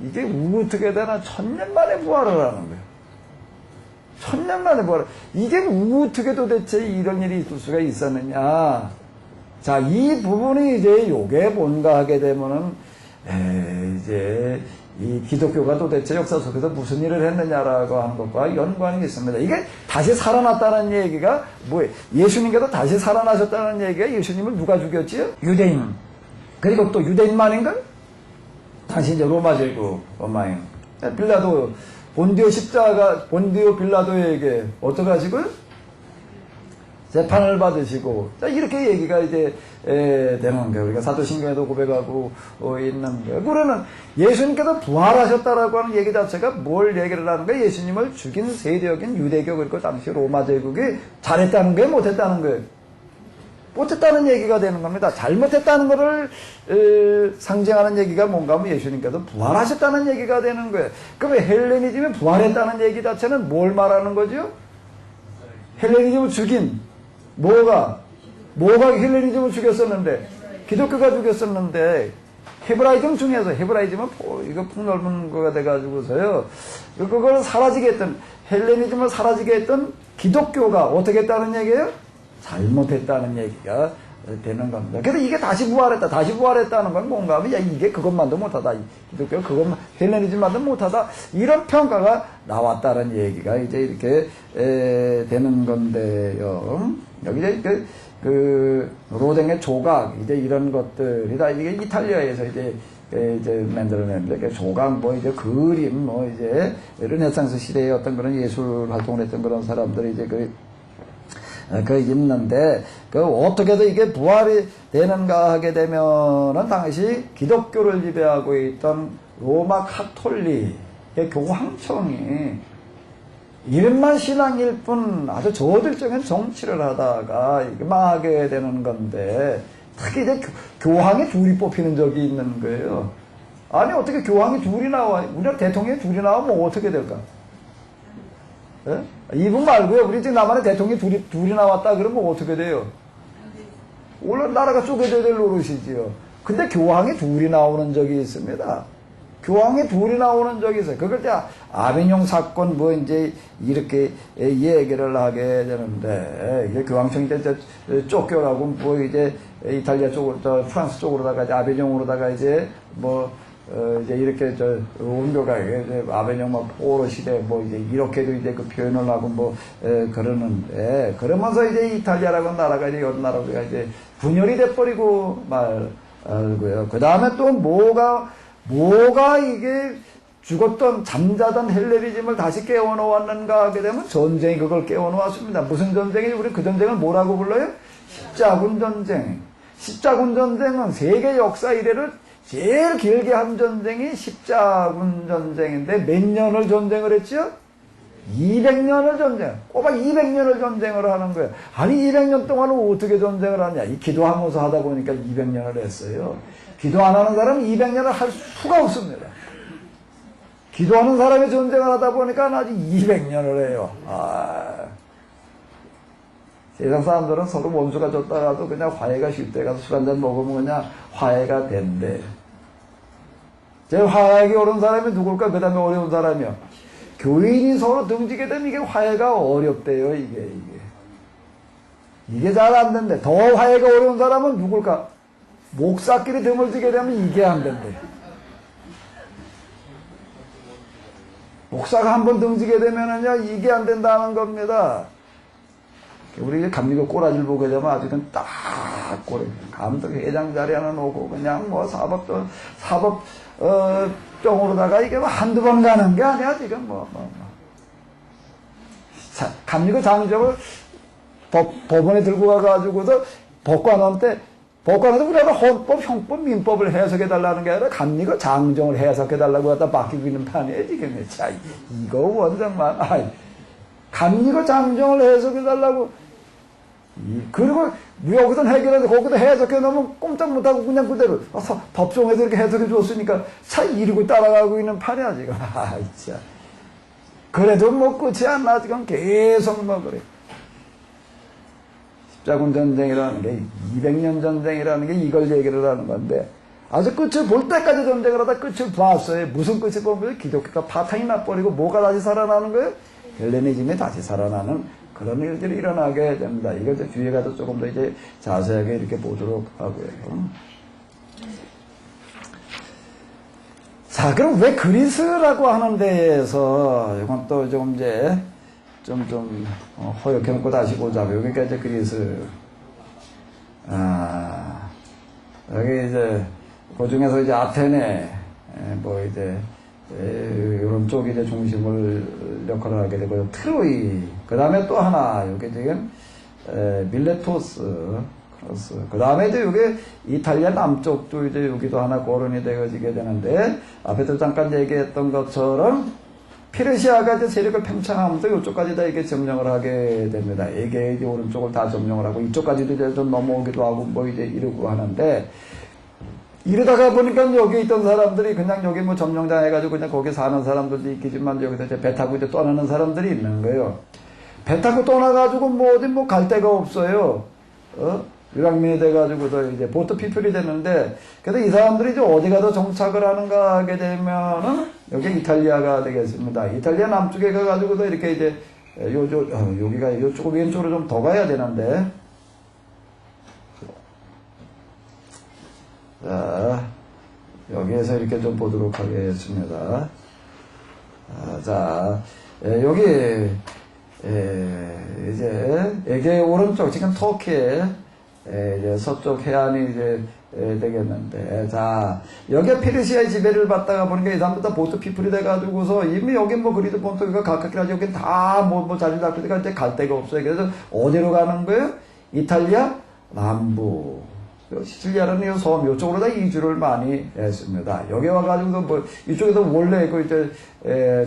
이게 어떻게 되나? 1000년 만에 부활을 하는 거예요. 1000년 만에 부활을. 이게 어떻게 도대체 이런 일이 있을 수가 있었느냐? 자, 이 부분이 이제 요게 뭔가 하게 되면은, 이제, 이 기독교가 도대체 역사 속에서 무슨 일을 했느냐라고 하는 것과 연관이 있습니다. 이게 다시 살아났다는 얘기가 뭐예요? 예수님께서 다시 살아나셨다는 얘기가 예수님을 누가 죽였지요? 유대인. 그리고 또 유대인만인가? 당시 이제 로마 제국, 로마인. 본디오 빌라도에게 어떻게 하시고요? 재판을 받으시고, 자, 이렇게 얘기가 이제, 되는 거예요. 우리가 사도신경에도 고백하고 있는 거예요. 그러면 예수님께서 부활하셨다라고 하는 얘기 자체가 뭘 얘기를 하는 거예요? 예수님을 죽인 세력인 유대교, 그리고 당시 로마 제국이 잘했다는 거예요? 못했다는 거예요? 못했다는 얘기가 되는 겁니다. 잘못했다는 것을 상징하는 얘기가 뭔가 하면 예수님께서 부활하셨다는 얘기가 되는 거예요. 그러면 헬레니즘이 부활했다는 얘기 자체는 뭘 말하는 거죠? 헬레니즘을 죽인, 뭐가 헬레니즘을 죽였었는데, 기독교가 죽였었는데, 헤브라이즘 중에서, 헤브라이즘은 이거 폭넓은 거가 돼가지고서요, 그걸 사라지게 했던, 헬레니즘을 사라지게 했던 기독교가 어떻게 했다는 얘기예요? 잘못했다는 얘기가 되는 겁니다. 그래서 이게 다시 부활했다는 건 뭔가 하면, 이게 그것만도 못하다. 기독교 헬레니즘만도 못하다. 이런 평가가 나왔다는 얘기가 이제 이렇게 되는 건데요. 여기 이제 로댕의 조각, 이제 이런 것들이다. 이게 이탈리아에서 이제 만들어냈는데, 조각, 이제 그림, 이제 르네상스 시대의 어떤 그런 예술 활동을 했던 그런 사람들이 이제 있는데, 어떻게 해서 이게 부활이 되는가 하게 되면은, 당시 기독교를 지배하고 있던 로마 카톨릭의 교황청이 이름만 신앙일 뿐 아주 저질적인 정치를 하다가 망하게 되는 건데, 특히 이제 교황이 둘이 뽑히는 적이 있는 거예요. 아니, 어떻게 교황이 둘이 나와? 우리나라 대통령이 둘이 나오면 어떻게 될까? 예? 이분 말고요. 우리 지금 남한에 대통령이 둘이 나왔다 그러면 어떻게 돼요? 원래 나라가 쪼개져야 될 노릇이지요. 근데 교황이 둘이 나오는 적이 있습니다. 교황이 둘이 나오는 적이 있어요. 그걸 이제 아비뇽 사건 이제 이렇게 얘기를 하게 되는데, 이게 교황청이 이제 쫓겨가고 이제 이탈리아 쪽으로, 프랑스 쪽으로다가 이제 아비뇽으로다가 이제 이제 이렇게 원교가 이제 아베냐마 포로 시대 뭐 이제 이렇게도 이제 그 표현을 하고 뭐 그러는데 그러면서 이제 이탈리아라고 나라가 이제 여러 나라가 이제 분열이 돼버리고 말고요. 그 다음에 또 뭐가 이게 죽었던 잠자던 헬레니즘을 다시 깨워놓았는가 하게 되면 전쟁이 그걸 깨워놓았습니다. 무슨 전쟁이 우리 그 전쟁을 뭐라고 불러요? 십자군 전쟁. 십자군 전쟁은 세계 역사 이래를 제일 길게 한 전쟁이 십자군 전쟁인데 몇 년을 전쟁을 했죠? 200년을 꼬박 200년을 전쟁을 하는 거예요. 아니 200년 동안은 어떻게 전쟁을 하냐? 이 기도하면서 하다 보니까 200년을 했어요. 기도 안 하는 사람은 200년을 할 수가 없습니다. 기도하는 사람이 전쟁을 하다 보니까 아주 200년을 해요. 세상 사람들은 서로 원수가 졌다가도 그냥 화해가 쉴 때 가서 술 한잔 먹으면 그냥 화해가 된대. 제일 화해하기 어려운 사람이 누굴까? 그 다음에 어려운 사람이요. 교인이 서로 등지게 되면 이게 화해가 어렵대요, 이게 잘 안 된대. 더 화해가 어려운 사람은 누굴까? 목사끼리 등을 지게 되면 이게 안 된대. 목사가 한번 등지게 되면은요, 이게 안 된다는 겁니다. 우리 감리교 꼬라지를 보게 되면 아직은 딱 꼬리. 감독 회장 자리 하나 놓고 그냥 뭐 병으로다가 이게 뭐 한두 번 가는 게 아니야, 지금 감리교 장적을 법원에 들고 가가지고도 법관한테 우리가 헌법, 형법, 민법을 해석해달라는 게 아니라 감리교 장정을 해석해달라고 갖다 맡기고 있는 판이에요, 지금. 자, 이거 원장만, 감리교 장정을 해석해달라고. 그리고 여기서 해결해서 거기다 해석해 놓으면 꼼짝 못하고 그냥 그대로 법정에서 이렇게 해석해 줬으니까 차 이러고 따라가고 있는 판이야, 지금. 진짜. 그래도 뭐 끝이 안 나, 지금 계속 그래. 십자군 전쟁이라는 게 200년 전쟁이라는 게 이걸 얘기를 하는 건데 아주 끝을 볼 때까지 전쟁을 하다 끝을 봤어요. 무슨 끝을 보면 기독교가 파탄이 나버리고 뭐가 다시 살아나는 거예요? 헬레니즘이 다시 살아나는 그런 일들이 일어나게 됩니다. 이걸 이제 뒤에 가서 조금 더 이제 자세하게 이렇게 보도록 하고요. 자, 그럼 왜 그리스라고 하는 데에서 이건 또 좀 이제 허옇게 놓고 다시 보자고요. 그러니까 이제 그리스, 여기 이제, 그 중에서 이제 아테네, 이런 쪽이 이제 중심을 역할을 하게 되고요. 트로이, 그 다음에 또 하나, 여기 지금, 밀레토스, 크로스, 그 다음에 이제 여기 이탈리아 남쪽도 이제 여기도 하나 거론이 되어지게 되는데, 앞에도 잠깐 얘기했던 것처럼, 페르시아가 이제 세력을 팽창하면서 이쪽까지 다 이게 점령을 하게 됩니다. 이게 이제 오른쪽을 다 점령을 하고 이쪽까지도 이제 좀 넘어오기도 하고 뭐 이제 이러고 하는데 이러다가 보니까 여기 있던 사람들이 그냥 여기 뭐 점령당 해가지고 그냥 거기 사는 사람들도 있겠지만 여기서 이제 배 타고 이제 떠나는 사람들이 있는 거예요. 배 타고 떠나가지고 뭐 어디 뭐 갈 데가 없어요. 유랑민이 돼가지고서 이제 보트 피플이 됐는데, 그래도 이 사람들이 이제 어디 가서 정착을 하는가 하게 되면은, 여기 이탈리아가 되겠습니다. 이탈리아 남쪽에 가가지고서 이렇게 이제, 여기가 요쪽 왼쪽으로 좀 더 가야 되는데, 자, 여기에서 이렇게 좀 보도록 하겠습니다. 여기, 이제, 이게 오른쪽, 지금 터키에, 이제 서쪽 해안이 이제 되겠는데, 자, 여기에 페르시아의 지배를 받다가 보니까 이 사람들 다 보트 피플이 돼가지고서 이미 여긴 뭐 그리스 본토가 가깝긴 하죠. 여긴 다 뭐 자리 잡히니까 이제 갈 데가 없어요. 그래서 어디로 가는 거예요? 이탈리아 남부. 시칠리아라는 이 섬, 이쪽으로 다 이주를 많이 했습니다. 여기 와가지고도 뭐, 이쪽에서 원래 그 이제,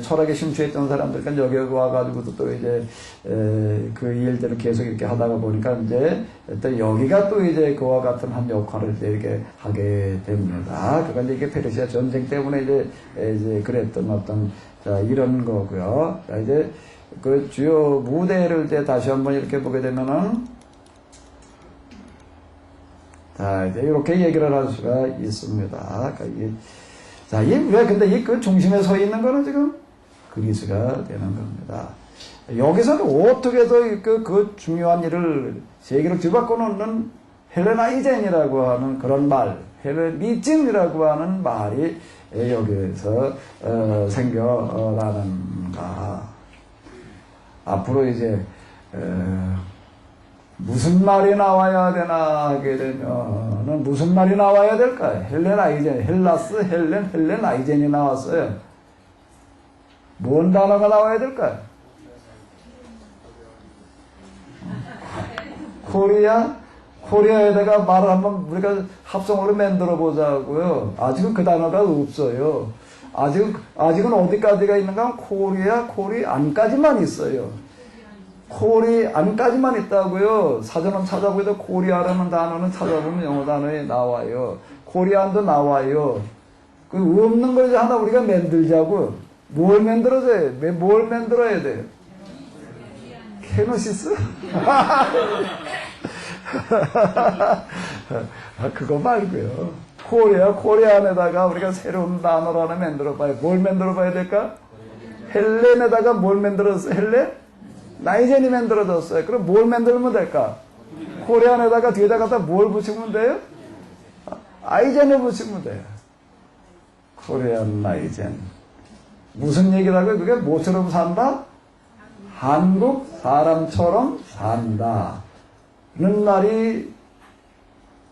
철학에 심취했던 사람들, 그러니까 여기 와가지고도 또 이제, 그 일들을 계속 이렇게 하다가 보니까 이제, 또 여기가 또 이제 그와 같은 한 역할을 이제 이렇게 하게 됩니다. 그건 이게 페르시아 전쟁 때문에 이제 그랬던 어떤, 자, 이런 거고요. 자, 이제, 그 주요 무대를 이제 다시 한번 이렇게 보게 되면은, 자, 이제 이렇게 얘기를 할 수가 있습니다. 자, 근데 그 중심에 서 있는 거는 지금 그리스가 되는 겁니다. 여기서는 어떻게 해서 그 중요한 일을 세계를 뒤바꿔 놓는 헬레나이젠이라고 하는 그런 말, 헬레니즘이라고 하는 말이 여기에서 생겨나는가. 앞으로 이제 무슨 말이 나와야 되나 하게 되면 무슨 말이 나와야 될까요? 헬렌 아이젠, 헬라스, 헬렌 아이젠이 나왔어요. 뭔 단어가 나와야 될까요? 코리아에다가 말을 한번 우리가 합성어로 만들어 보자고요. 아직은 그 단어가 없어요. 아직은 어디까지가 있는가? 코리 안까지만 있어요. 코리 안까지만 있다고요. 사전을 찾아보도 코리아라는 단어는 찾아보면 영어 단어에 나와요. 코리안도 나와요. 그 없는 걸 이제 하나 우리가 만들자고. 뭘 만들어줘야 돼? 뭘 만들어야 돼요? 케노시스? 그거 말고요. 코리안에다가 우리가 새로운 단어를 하나 만들어 봐요. 뭘 만들어 봐야 될까? 헬렌에다가 뭘 만들었어요? 헬렌? 나이젠이 만들어졌어요. 그럼 뭘 만들면 될까? 코리안에다가 뒤에다 갖다 뭘 붙이면 돼요? 아이젠을 붙이면 돼요. 코리안 나이젠. 무슨 얘기라고요? 그게 뭐처럼 산다? 한국 사람처럼 산다. 는 말이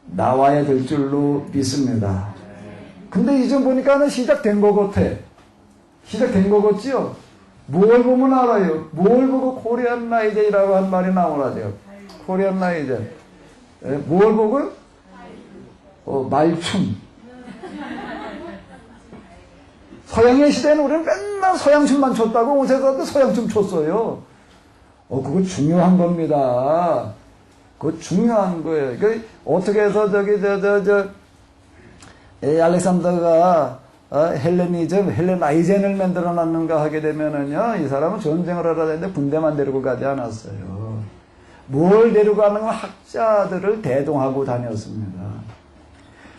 나와야 될 줄로 믿습니다. 근데 이제 보니까는 시작된 것 같아. 시작된 것 같지요? 뭘 보면 알아요? 뭘 보고 코리안 나이젠이라고 한 말이 나오라죠? 코리안 나이젠. 뭘 보고요? 말춤. 서양의 시대는 우리는 맨날 서양춤만 췄다고 온세서도 서양춤 췄어요. 그거 중요한 겁니다. 그거 중요한 거예요. 그 어떻게 해서 알렉산더가 헬렌 아이젠을 만들어 놨는가 하게 되면은요, 이 사람은 전쟁을 하러 다니는데 군대만 데리고 가지 않았어요. 뭘 데리고 가는 건 학자들을 대동하고 다녔습니다.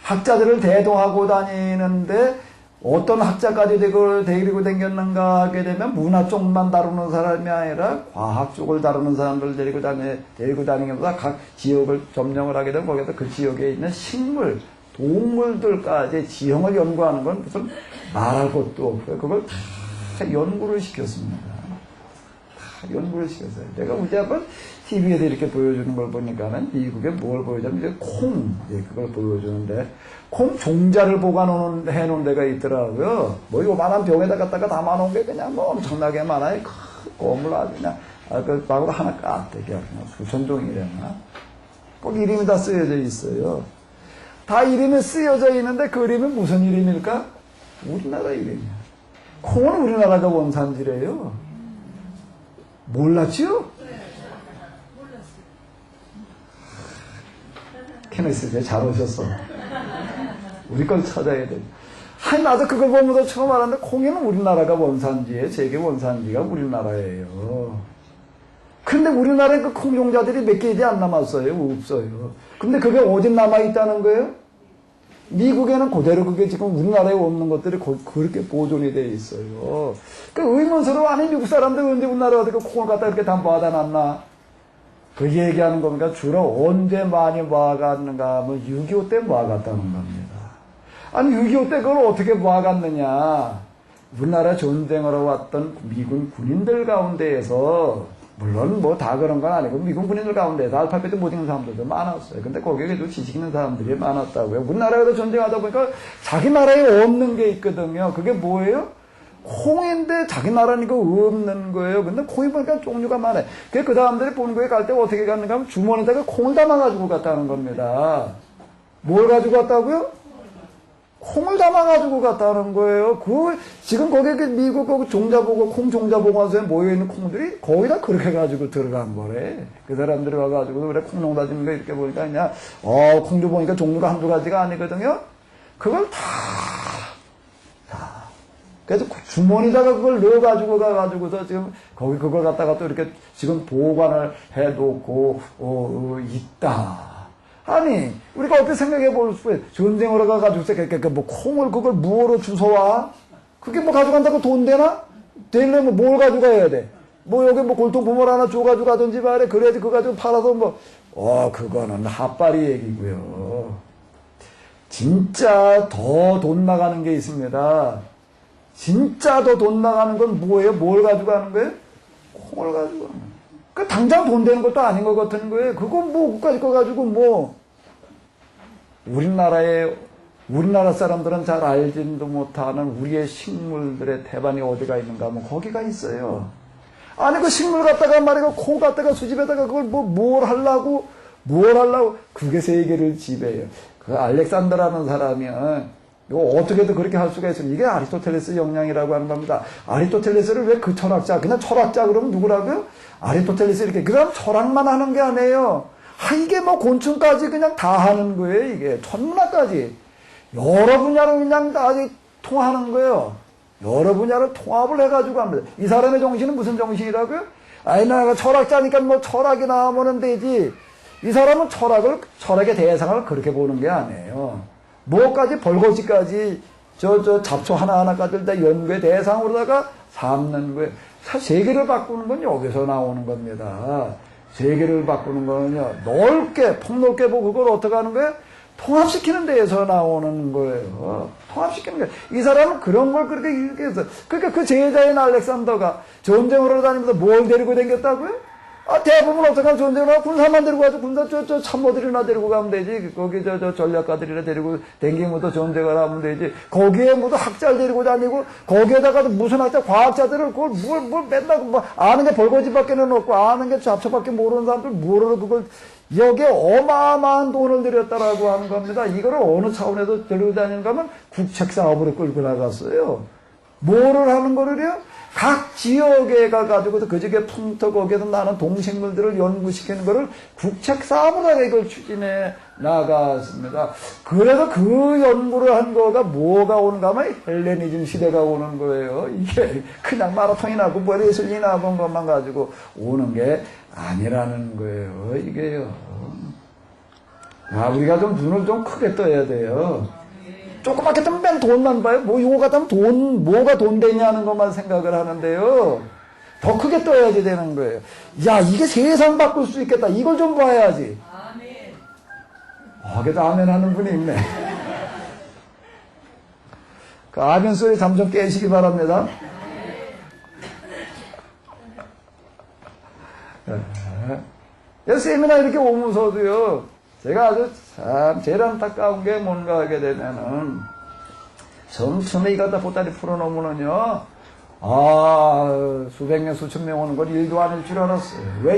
학자들을 대동하고 다니는데 어떤 학자까지 데리고 다녔는가 하게 되면 문화 쪽만 다루는 사람이 아니라 과학 쪽을 다루는 사람들을 데리고 다니면서 각 지역을 점령을 하게 되면 거기서 그 지역에 있는 식물, 동물들까지 지형을 연구하는 건 무슨 말할 것도 없고요. 그걸 다 연구를 시켰습니다. 다 연구를 시켰어요. 내가 어제 한번 TV에서 이렇게 보여주는 걸 보니까는 미국에 뭘 보여주냐면 이제 그걸 보여주는데 콩 종자를 보관해 놓은 데가 있더라고요. 뭐 요만한 병에다 갖다가 담아놓은 게 그냥 뭐 엄청나게 많아요. 껌을 아주 그냥 그 방으로 하나 까대기 그냥 수천 종이래나. 꼭 이름이 다 쓰여져 있어요. 다 이름이 쓰여져 있는데 그 이름이 무슨 이름일까? 우리나라 이름이야. 콩은 우리나라가 원산지래요. 몰랐죠? 케네스 잘 오셨어. 우리 걸 찾아야 돼. 나도 그걸 보면서 처음 알았는데 콩이는 우리나라가 원산지예요. 세계 원산지가 우리나라예요. 근데 우리나라에 그 콩종자들이 몇 개지 안 남았어요. 없어요. 근데 그게 어디 남아있다는 거예요? 미국에는 그대로 그게 지금 우리나라에 없는 것들이 그렇게 보존이 되어 있어요. 그 의문스러워. 아니 미국 사람들 언제 우리나라에 어떻게 콩을 갖다 이렇게 다 모아다 놨나? 그 얘기하는 겁니까? 주로 언제 많이 모아갔는가 하면 6.25 때 모아갔다는 겁니다. 아니 6.25 때 그걸 어떻게 모아갔느냐? 우리나라 전쟁하러 왔던 미군 군인들 가운데에서 물론 뭐 다 그런 건 아니고 미군 군인들 가운데에서 알파벳도 못 읽는 사람들도 많았어요. 근데 거기에 좀 지식 있는 사람들이 많았다고요. 우리나라에서 전쟁하다 보니까 자기 나라에 없는 게 있거든요. 그게 뭐예요? 콩인데 자기 나라니까 없는 거예요. 근데 콩이 보니까 종류가 많아요. 그 사람들이 본국에 갈 때 어떻게 갔는가 하면 주머니에다가 콩을 담아가지고 갔다는 겁니다. 뭘 가지고 갔다고요? 콩을 담아가지고 갔다는 거예요. 지금 거기 미국 거기 종자보고, 콩 종자보고서에 모여있는 콩들이 거의 다 그렇게 가지고 들어간 거래. 그 사람들이 와가지고, 그래, 콩 농사 짓는 거 이렇게 보니까 그냥, 콩도 보니까 종류가 한두 가지가 아니거든요? 그걸 그래서 주머니다가 그걸 넣어가지고 가가지고서 지금 거기 그걸 갖다가 또 이렇게 지금 보관을 해놓고, 있다. 아니, 우리가 어떻게 생각해 볼 수 있어요? 전쟁으로 가가지고, 뭐, 콩을 그걸 무어로 주워와? 그게 뭐 가져간다고 돈 되나? 되려면 뭘 가져가야 돼? 뭐, 여기 뭐 골동품을 하나 줘가지고 가든지 말해. 그래야지 그거 가지고 팔아서 뭐, 그거는 핫바리 얘기고요. 진짜 더 돈 나가는 게 있습니다. 진짜 더 돈 나가는 건 뭐예요? 뭘 가지고 하는 거예요? 콩을 가지고 하는 거예요. 그 당장 돈 되는 것도 아닌 것 같은 거예요. 그거 뭐 국가지 거 가지고 뭐 우리나라 사람들은 잘 알지도 못하는 우리의 식물들의 태반이 어디가 있는가 하면 거기가 있어요. 아니 그 식물 갖다가 말이야 콩 갖다가 수집에다가 그걸 뭘 하려고 그게 세계를 지배해요. 그 알렉산더라는 사람이요. 이거 어떻게든 그렇게 할 수가 있어요. 이게 아리스토텔레스 역량이라고 하는 겁니다. 아리스토텔레스를 왜 그 철학자, 그냥 철학자 그러면 누구라고요? 아리스토텔레스 이렇게. 그 사람 철학만 하는 게 아니에요. 이게 뭐 곤충까지 그냥 다 하는 거예요, 이게. 천문학까지. 여러 분야로 그냥 다 통하는 거예요. 여러 분야를 통합을 해가지고 합니다. 이 사람의 정신은 무슨 정신이라고요? 아니, 내가 철학자니까 뭐 철학이 나오면 되지. 이 사람은 철학의 대상을 그렇게 보는 게 아니에요. 뭐까지 벌거지까지 잡초 하나하나까지 다 연구의 대상으로다가 삼는 거예요. 세계를 바꾸는 건 여기서 나오는 겁니다. 세계를 바꾸는 거는요, 폭넓게 보고 그걸 어떻게 하는 거예요? 통합시키는 데에서 나오는 거예요. 통합시키는 거예요. 이 사람은 그런 걸 그렇게 일깨서, 그러니까 그 제자인 알렉산더가 전쟁으로 다니면서 뭘 데리고 다녔다고요? 대부분 어떡하면 전쟁으로 군사만 데리고 가서 군사 참모들이나 데리고 가면 되지. 거기 전략가들이나 데리고 댕기면 또 전쟁을 하면 되지. 거기에 모두 학자를 데리고 다니고, 거기에다가도 무슨 학자, 과학자들을 그걸 뭘 맨날 아는 게 벌거지밖에는 없고, 아는 게 잡초밖에 모르는 사람들 뭐를 그걸, 여기에 어마어마한 돈을 들였다라고 하는 겁니다. 이거를 어느 차원에서 데리고 다니는가 하면 국책 사업으로 끌고 나갔어요. 뭐를 하는 거를요? 각 지역에 가가지고서 그 지역의 풍토 거기에서 나는 동식물들을 연구시키는 거를 국책 사업으로 이걸 추진해 나갔습니다. 그래서 그 연구를 한 거가 뭐가 오는가 하면 헬레니즘 시대가 오는 거예요. 이게 그냥 마라톤이 나고 뭐 레슬링이 나고 것만 가지고 오는 게 아니라는 거예요. 이게요. 우리가 좀 눈을 좀 크게 떠야 돼요. 조그맣게 뜨면 맨 돈만 봐요. 이거 같으면 뭐가 돈 되냐는 것만 생각을 하는데요. 더 크게 떠야지 되는 거예요. 야, 이게 세상 바꿀 수 있겠다. 이걸 좀 봐야지. 아멘. 그래도 아멘 하는 분이 있네. 그 아멘 소리 잠 좀 깨시기 바랍니다. 세미나 이렇게 오면서도요. 제가 아주 참 제일 안타까운 게 뭔가 하게 되면은 처음에 이 갖다 보따리 풀어놓으면은요, 수백 명 수천 명 오는 건 일도 아닐 줄 알았어요. 왜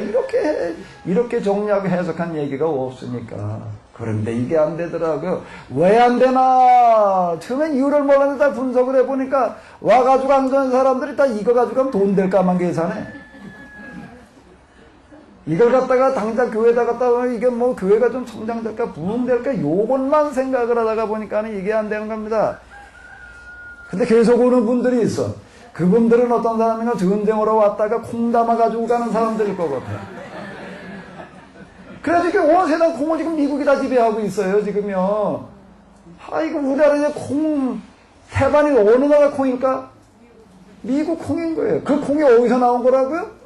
이렇게 정리하고 해석한 얘기가 없으니까. 그런데 이게 안 되더라고요. 왜 안 되나? 처음엔 이유를 몰랐는데 다 분석을 해보니까 와가지고 앉은 사람들이 다 이거 가지고 하면 돈 될까만 계산해. 이걸 갖다가 당장 교회에다 갖다가 이게 뭐 교회가 좀 성장될까 부흥될까 요것만 생각을 하다가 보니까는 이게 안 되는 겁니다. 근데 계속 오는 분들이 있어. 그분들은 어떤 사람인가 전쟁으로 왔다가 콩 담아가지고 가는 사람들일 것 같아요. 그래서 지금 온 세상 콩을 지금 미국이 다 지배하고 있어요, 지금요. 이거 우리나라에 콩, 태반이 어느 나라 콩일까? 미국 콩인 거예요. 그 콩이 어디서 나온 거라고요?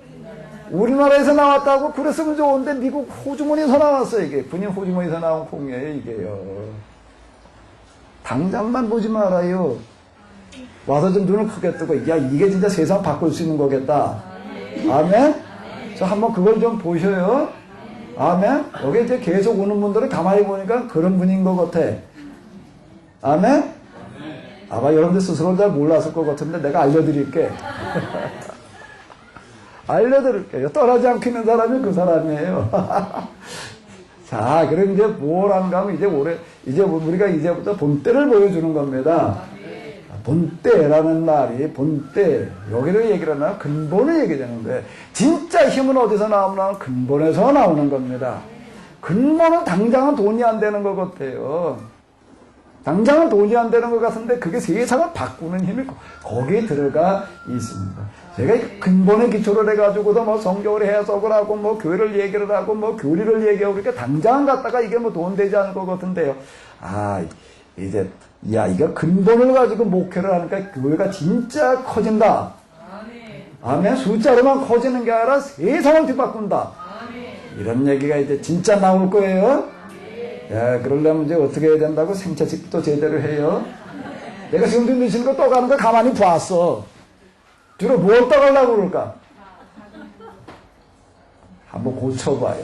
우리나라에서 나왔다고 그랬으면 좋은데 미국 호주머니에서 나왔어요. 이게 분인 호주머니에서 나온 콩이에요. 이게요. 당장만 보지 말아요. 와서 좀 눈을 크게 뜨고 이게 진짜 세상 바꿀 수 있는 거겠다. 아멘? 자, 한번 그걸 좀 보셔요. 아멘? 여기 이제 계속 오는 분들은 가만히 보니까 그런 분인 것 같아. 아멘? 아마 여러분들 스스로 잘 몰랐을 것 같은데 내가 알려드릴게. 알려드릴게요. 떠나지 않고 있는 사람이 그 사람이에요. 자, 그럼 이제 뭘 한가 하면 이제 우리가 이제부터 본때를 보여주는 겁니다. 본때라는 말이, 본때, 여기를 얘기를 하나 근본을 얘기하는 거예요. 진짜 힘은 어디서 나오나? 근본에서 나오는 겁니다. 근본은 당장은 돈이 안 되는 것 같아요. 당장은 돈이 안 되는 것 같은데 그게 세상을 바꾸는 힘이 거기에 들어가 있습니다. 제가 근본의 기초를 해가지고도 뭐 성경을 해석을 하고 뭐 교회를 얘기를 하고 뭐 교리를 얘기하고 그러니까 당장 갖다가 이게 뭐 돈 되지 않을 것 같은데요. 이거 근본을 가지고 목회를 하니까 교회가 진짜 커진다. 아멘. 숫자로만 커지는 게 아니라 세상을 뒤바꾼다. 이런 얘기가 이제 진짜 나올 거예요. 야, 그러려면 이제 어떻게 해야 된다고? 생채식부터 제대로 해요. 내가 지금도 미치는 거 떠가는 거 가만히 봤어. 주로 뭘 떠가려고 그럴까? 한번 고쳐봐요.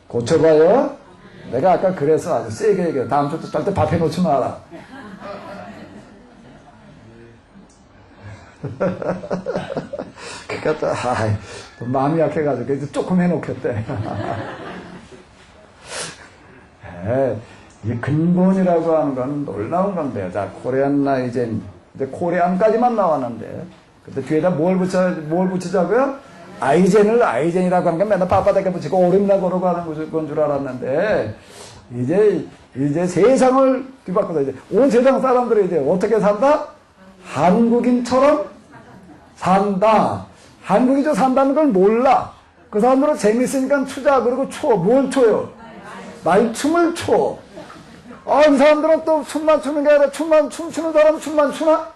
고쳐봐요. 내가 아까 그래서 아주 세게 얘기해. 다음 주부터 절대 밥 해놓지 마라. 그러니까 또 마음이 약해가지고 조금 해놓겠대. 이 근본이라고 하는 건 놀라운 건데요. 자, 코리안 라이젠. 이제 코리안까지만 나왔는데. 근데 뒤에다 뭘 붙이자고요? 아이젠이라고 하는 건 맨날 빳빳하게 붙이고 오름나 그러고 하는 건 줄 알았는데, 이제 세상을 뒤바꿔서 이제 온 세상 사람들이 이제 어떻게 산다? 한국인처럼 산다. 한국인처럼 산다는 걸 몰라. 그 사람들은 재밌으니까 추자. 그리고 뭘 춰요? 말춤을 춰. 이 사람들은 또 춤만 추는 게 아니라 춤추는 사람은 춤만 추나?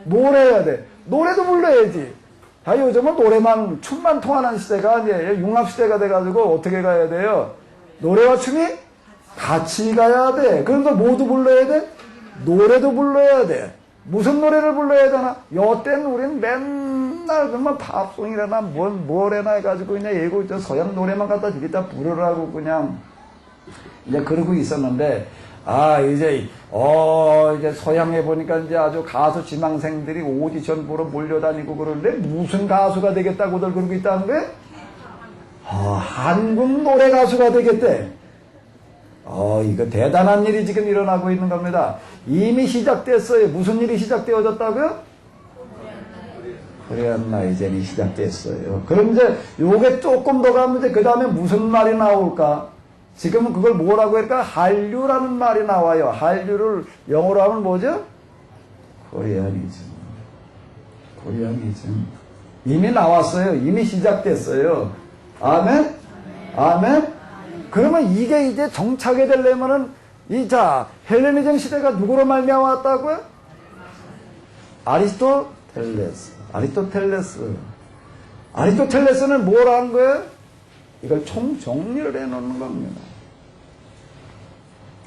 뭘 해야 돼? 노래도 불러야지. 자, 요즘은 춤만 통하는 시대가 아니에요. 융합시대가 돼가지고 어떻게 가야 돼요? 노래와 춤이 같이 가야 돼. 그러면서 뭐도 불러야 돼? 노래도 불러야 돼. 무슨 노래를 불러야 되나? 여땐 우린 맨날 그만 팝송이라나 뭐래나 해가지고 그냥 예고 서양 노래만 갖다 저기다 부르라고 그냥 이제 그러고 있었는데, 이제 서양에 보니까 이제 아주 가수 지망생들이 오디션 보러 몰려다니고 그러는데 무슨 가수가 되겠다고들 그러고 있다는 거예요? 한국 노래 가수가 되겠대. 이거 대단한 일이 지금 일어나고 있는 겁니다. 이미 시작됐어요. 무슨 일이 시작되어졌다고요? 코리안 라이젠이 시작됐어요. 그럼 이제 요게 조금 더 가면 이제 그 다음에 무슨 말이 나올까? 지금은 그걸 뭐라고 할까? 한류라는 말이 나와요. 한류를 영어로 하면 뭐죠? 코리아니즘. 이미 나왔어요. 이미 시작됐어요. 아멘? 아멘? 그러면 이게 이제 정착이 되려면은, 헬레니즘 시대가 누구로 말미암았다고요? 아리스토텔레스는 뭘 한 거예요? 이걸 총정리를 해놓는 겁니다.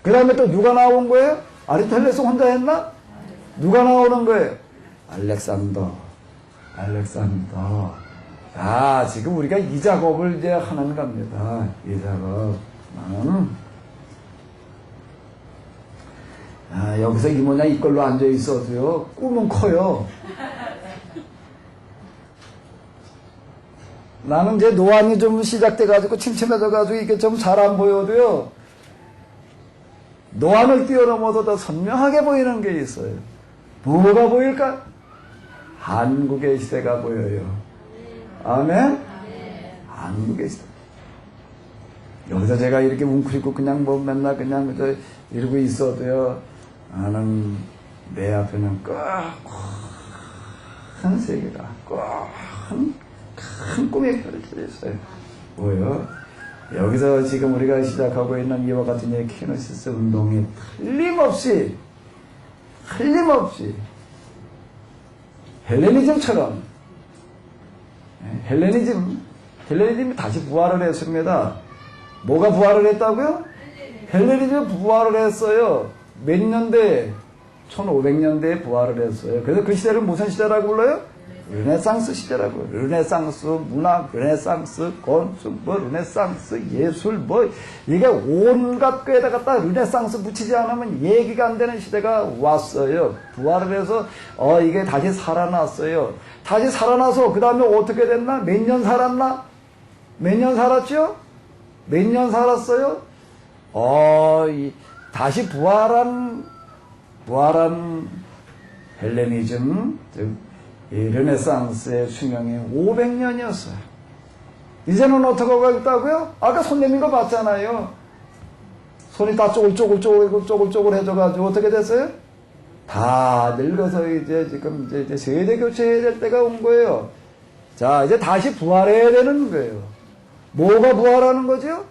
그 다음에 또 누가 나온 거예요? 아리스토텔레스 혼자 했나? 누가 나오는 거예요? 알렉산더. 지금 우리가 이 작업을 이제 하는 겁니다. 이 작업. 여기서 이 모양 이걸로 앉아 있어도요, 꿈은 커요. 나는 이제 노안이 좀 시작돼가지고 침침해져가지고 이게 좀 잘 안 보여도요, 노안을 뛰어넘어도 더 선명하게 보이는 게 있어요. 뭐가 보일까? 한국의 시대가 보여요. 아멘? 한국의 시대. 여기서 제가 이렇게 웅크리고 그냥 맨날 그냥 이러고 있어도요, 나는 내 앞에는 큰 세계가, 큰 꿈이 펼쳐져 있어요. 뭐요? 여기서 지금 우리가 시작하고 있는 이와 같은 키노시스 운동이 틀림없이 헬레니즘처럼, 헬레니즘이 다시 부활을 했습니다. 뭐가 부활을 했다고요? 헬레니즘이 부활을 했어요. 몇 년대? 1500년대에 부활을 했어요. 그래서 그 시대를 무슨 시대라고 불러요? 르네상스 시대라고. 르네상스 문학, 르네상스 건축, 르네상스 예술, 이게 온갖 꾀에다 갖다 르네상스 붙이지 않으면 얘기가 안 되는 시대가 왔어요. 부활을 해서 이게 다시 살아났어요. 다시 살아나서 그 다음에 어떻게 됐나? 몇 년 살았나? 몇 년 살았죠? 몇 년 살았어요? 다시 부활한 헬레니즘, 즉 이 르네상스의 수명이 500년이었어요. 이제는 어떻게 하고 있다고요? 아까 손 내민 거 봤잖아요. 손이 다 쪼글쪼글해져가지고 어떻게 됐어요? 다 늙어서 이제 지금 이제 세대 교체해야 될 때가 온 거예요. 자, 이제 다시 부활해야 되는 거예요. 뭐가 부활하는 거죠?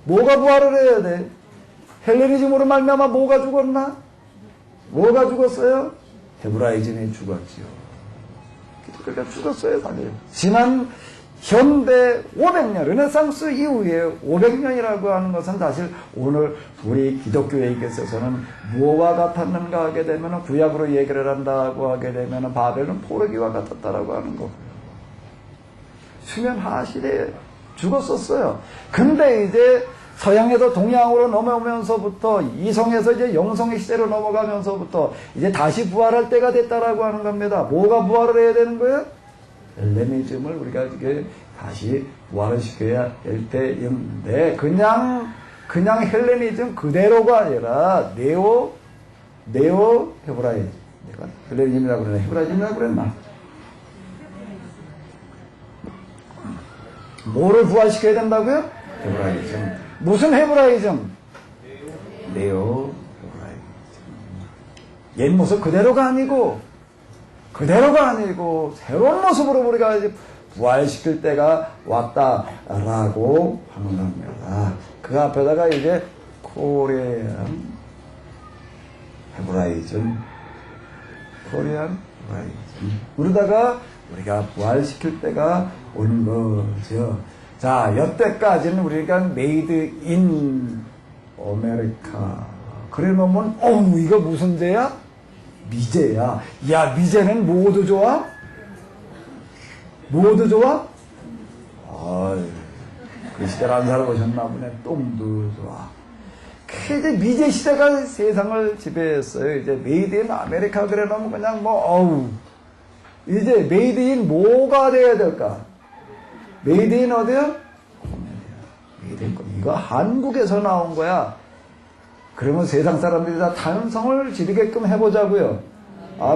뭐가 부활을 해야 돼? 헬레니즘으로 말미암아 뭐가 죽었나? 뭐가 죽었어요? 헤브라이즘이 죽었지요. 그러니까 죽었어요, 사실. 지난 현대 500년, 르네상스 이후에 500년이라고 하는 것은 사실 오늘 우리 기독교에 있어서는 무엇과 같았는가 하게 되면 구약으로 얘기를 한다고 하게 되면 바벨은 포로기와 같았다라고 하는 거고요. 수면 하시대에 죽었었어요. 근데 이제 서양에서 동양으로 넘어오면서부터 이성에서 이제 영성의 시대로 넘어가면서부터 이제 다시 부활할 때가 됐다라고 하는 겁니다. 뭐가 부활을 해야 되는 거예요? 헬레니즘을 우리가 이게 다시 부활을 시켜야 될 때인데 그냥 헬레니즘 그대로가 아니라 네오 헤브라이즘. 내가 헬레니즘이라고 그러나 헤브라이즘이라고 그랬나? 뭐를 부활시켜야 된다고요? 헤브라이즘. 무슨 헤브라이즘? 네오 헤브라이즘. 옛 모습 그대로가 아니고 새로운 모습으로 우리가 이제 부활시킬 때가 왔다라고 하는 겁니다. 그 앞에다가 이제 코리안 헤브라이즘. 그러다가 우리가 부활시킬 때가 온 거죠. 자, 여태까지는 우리가 메이드 인 아메리카. 그러면 이거 무슨 죄야? 미제야. 야, 미제는 모두 좋아? 모두 좋아? 그 시대를 안 살아보셨나 보네. 똥도 좋아. 이제 미제 시대가 세상을 지배했어요. 이제 메이드 인 아메리카 그래 놓으면 그냥 이제 메이드 인 뭐가 돼야 될까? 메이드 인 어디요? 메이드 인 이거 한국에서 나온 거야. 그러면 세상 사람들이 다 탄성을 지르게끔 해보자고요.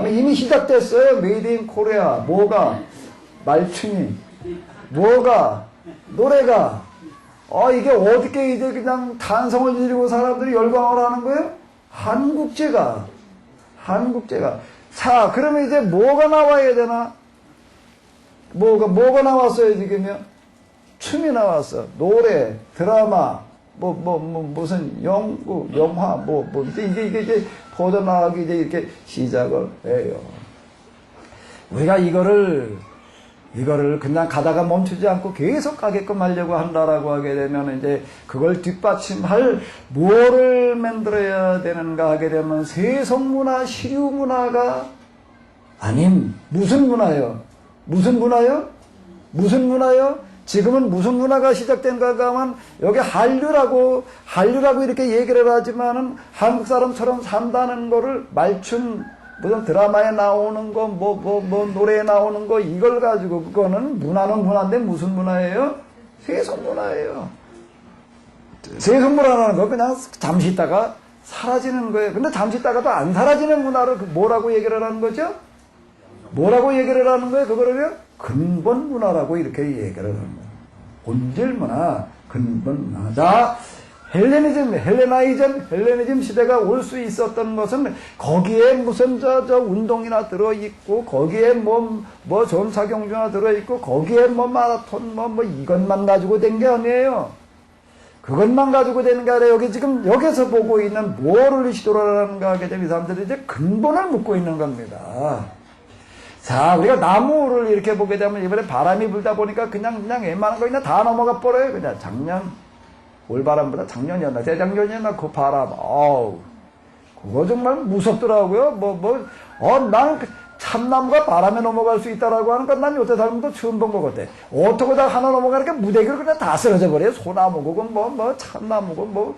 이미 시작됐어요. 메이드 인 코리아. 뭐가? 말춤이. 뭐가? 노래가. 이게 어떻게 이제 그냥 탄성을 지르고 사람들이 열광을 하는 거예요? 한국제가. 자, 그러면 이제 뭐가 나와야 되나? 뭐가 나왔어요, 지금요? 춤이 나왔어. 노래, 드라마, 무슨 연극, 영화, 이게 퍼져나가기 이제 이렇게 시작을 해요. 우리가 이거를 그냥 가다가 멈추지 않고 계속 가게끔 하려고 한다라고 하게 되면 이제 그걸 뒷받침할 뭐를 만들어야 되는가 하게 되면 세속문화, 시류문화가 아닌 무슨 문화요? 무슨 문화요? 지금은 무슨 문화가 시작된가 하면 여기 한류라고 이렇게 얘기를 하지만은 한국 사람처럼 산다는 거를 말춤 무슨 드라마에 나오는 거 노래에 나오는 거 이걸 가지고 그거는 문화는 문화인데 무슨 문화예요? 세속 문화예요. 세속 문화라는 거 그냥 잠시 있다가 사라지는 거예요. 근데 잠시 있다가도 안 사라지는 문화를 뭐라고 얘기를 하는 거죠? 뭐라고 얘기를 하는 거예요? 그거를요? 근본 문화라고 이렇게 얘기를 하는 거예요. 본질 문화, 근본 문화. 자, 헬레니즘 시대가 올 수 있었던 것은 거기에 무슨 운동이나 들어있고, 거기에 전사경주나 들어있고, 거기에 마라톤 이것만 가지고 된 게 아니에요. 그것만 가지고 되는 게 아니라 지금 여기서 보고 있는 뭐를 시도를 하는가 하게 되면 이 사람들이 이제 근본을 묻고 있는 겁니다. 자, 우리가 나무를 이렇게 보게 되면 이번에 바람이 불다 보니까 그냥 웬만한 거 그냥 다 넘어가 버려요. 그냥 올바람보다 작년이었나, 재작년이었나, 그 바람, 그거 정말 무섭더라고요. 난 참나무가 바람에 넘어갈 수 있다라고 하는 건 난 요새 사람도 처음 본 것 같아. 어떻게 다 하나 넘어가니까 무대기로 그냥 다 쓰러져 버려요. 소나무고, 참나무고,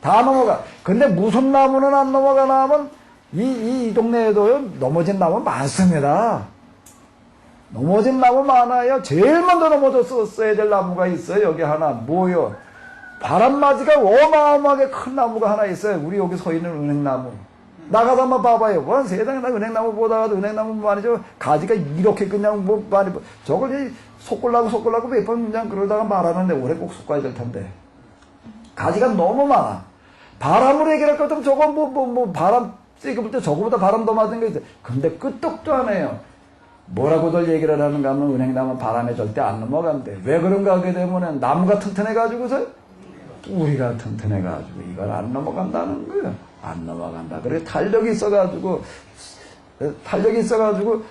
다 넘어가. 근데 무슨 나무는 안 넘어가나 하면 이 동네에도 넘어진 나무 많습니다. 넘어진 나무 많아요. 제일 먼저 넘어졌어야 될 나무가 있어요. 여기 하나. 뭐요? 바람맞이가 어마어마하게 큰 나무가 하나 있어요. 우리 여기 서 있는 은행나무. 나가서 한번 봐봐요. 세상에 나 은행나무 보다가도 은행나무 말이죠. 가지가 이렇게 그냥 저걸 속으려고 몇 번 그냥 그러다가 말하는데 올해 꼭 속아야 될 텐데. 가지가 너무 많아. 바람으로 얘기할 것 같으면 저거 바람 세게 불 때 저거보다 바람 더 맞은 게 있어요. 근데 끄떡도 안 해요. 뭐라고들 얘기를 하는가 하면 은행나무 바람에 절대 안 넘어간대. 왜 그런가 하게 되면 나무가 튼튼해가지고서 우리가 튼튼해가지고 이걸 안 넘어간다는 거예요. 안 넘어간다. 그래 탄력이 있어가지고 탄력이 있어가지고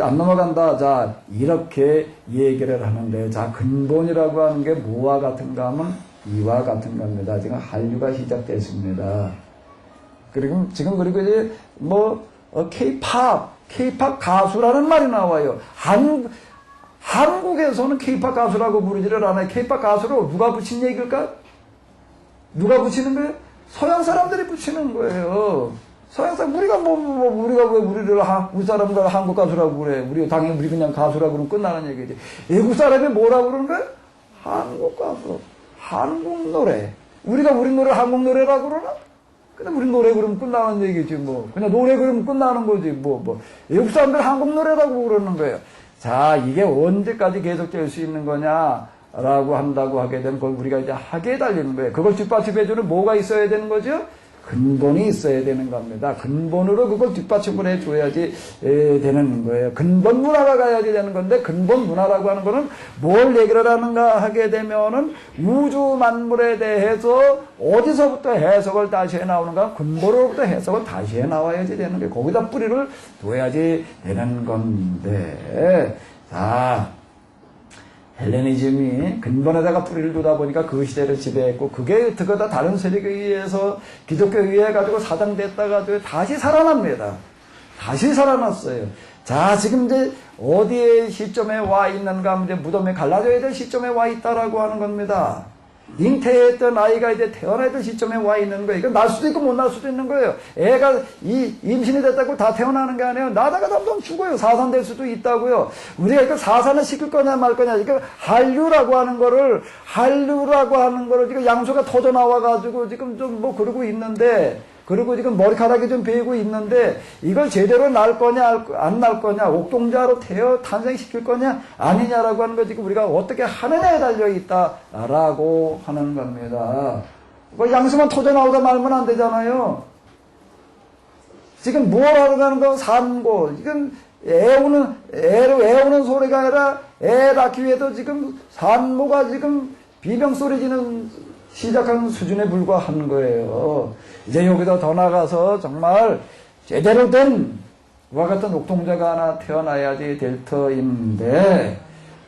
안 넘어간다. 자, 이렇게 얘기를 하는데, 자, 근본이라고 하는 게 뭐와 같은가 하면 이와 같은 겁니다. 지금 한류가 시작됐습니다. 그리고 지금 그리고 이제 K-팝 가수라는 말이 나와요. 한국에서는 K-팝 가수라고 부르지를 않아요. K-팝 가수로 누가 붙인 얘기일까? 누가 붙이는 거예요? 서양 사람들이 붙이는 거예요. 서양 사람, 우리가 우리가 왜 우리 사람들 한국 가수라고 그래. 당연히 우리 그냥 가수라고 그러면 끝나는 얘기지. 외국 사람이 뭐라고 그러는 거야? 한국 가수. 한국 노래. 우리가 우리 노래 한국 노래라고 그러나? 그냥 우리 노래 그러면 끝나는 얘기지, 뭐. 그냥 노래 그러면 끝나는 거지, 외국 사람들 한국 노래라고 그러는 거예요. 자, 이게 언제까지 계속될 수 있는 거냐라고 한다고 하게 되면 그걸 우리가 이제 하게 달리는 거예요. 그걸 뒷받침해주는 뭐가 있어야 되는 거죠? 근본이 있어야 되는 겁니다. 근본으로 그걸 뒷받침을 해줘야지 되는 거예요. 근본 문화가 가야지 되는 건데, 근본 문화라고 하는 거는 뭘 얘기를 하는가 하게 되면은 우주 만물에 대해서 어디서부터 해석을 다시 해 나오는가, 근본으로부터 해석을 다시 해 나와야지 되는 거예요. 거기다 뿌리를 둬야지 되는 건데, 자, 헬레니즘이 근본에다가 뿌리를 두다 보니까 그 시대를 지배했고, 그게 다 다른 세력에 의해서 기독교에 의해 가지고 사장됐다 가지고 다시 살아납니다. 다시 살아났어요. 자, 지금 이제 어디에 시점에 와 있는가 하면 이제 무덤에 갈라져야 될 시점에 와 있다라고 하는 겁니다. 잉태했던 아이가 이제 태어나야 될 시점에 와 있는 거예요. 이거 날 수도 있고 못 날 수도 있는 거예요. 애가 임신이 됐다고 다 태어나는 게 아니에요. 나다가 잠깐 죽어요. 사산될 수도 있다고요. 우리가 이거 사산을 시킬 거냐 말 거냐. 이거 한류라고 하는 거를 지금 양수가 터져 나와가지고 지금 좀 그러고 있는데, 그리고 지금 머리카락이 좀 베이고 있는데, 이걸 제대로 날 거냐, 안 날 거냐, 옥동자로 탄생시킬 거냐, 아니냐라고 하는 거 지금 우리가 어떻게 하느냐에 달려있다라고 하는 겁니다. 양수만 터져 나오다 말면 안 되잖아요. 지금 뭘 하러 가는 거, 산고. 지금 애우는 소리가 아니라 애 낳기 위해도 지금 산모가 지금 비명소리 지는 시작하는 수준에 불과한 거예요. 이제 여기다 더 나가서 정말 제대로 된 그와 같은 옥동자가 하나 태어나야지 될 터인데,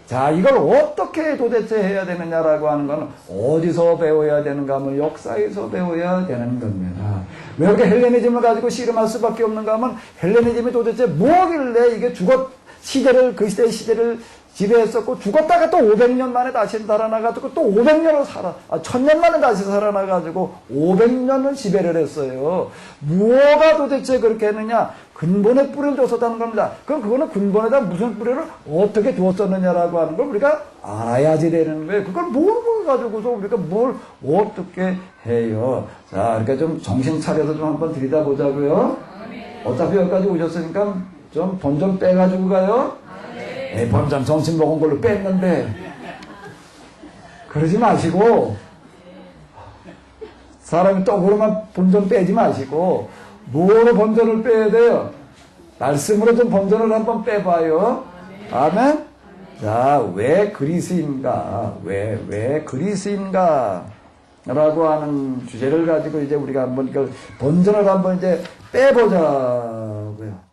자, 이걸 어떻게 도대체 해야 되느냐라고 하는 건 어디서 배워야 되는가 하면 역사에서 배워야 되는 겁니다. 왜 이렇게 헬레니즘을 가지고 씨름할 수밖에 없는가 하면, 헬레니즘이 도대체 뭐길래 이게 그 시대의 시대를 지배했었고, 죽었다가 또 500년 만에 다시 살아나가지고 또 500년을 1000년 만에 다시 살아나가지고 500년을 지배를 했어요. 뭐가 도대체 그렇게 했느냐? 근본에 뿌리를 뒀었다는 겁니다. 그럼 그거는 근본에다 무슨 뿌리를 어떻게 두었었느냐라고 하는 걸 우리가 알아야지 되는 거예요. 그걸 모르고 가지고서 우리가 뭘 어떻게 해요? 자, 이렇게 좀 정신 차려서 좀 한번 들여다보자고요. 어차피 여기까지 오셨으니까 좀 돈 좀 빼가지고 가요. 본전 점심 먹은 걸로 뺐는데, 그러지 마시고, 사람이 떡으로만 본전 빼지 마시고, 뭐로 본전을 빼야 돼요? 말씀으로 좀 본전을 한번 빼봐요. 아멘? 자, 왜 그리스인가? 왜 그리스인가? 라고 하는 주제를 가지고 이제 우리가 한번 본전을 한번 이제 빼보자고요.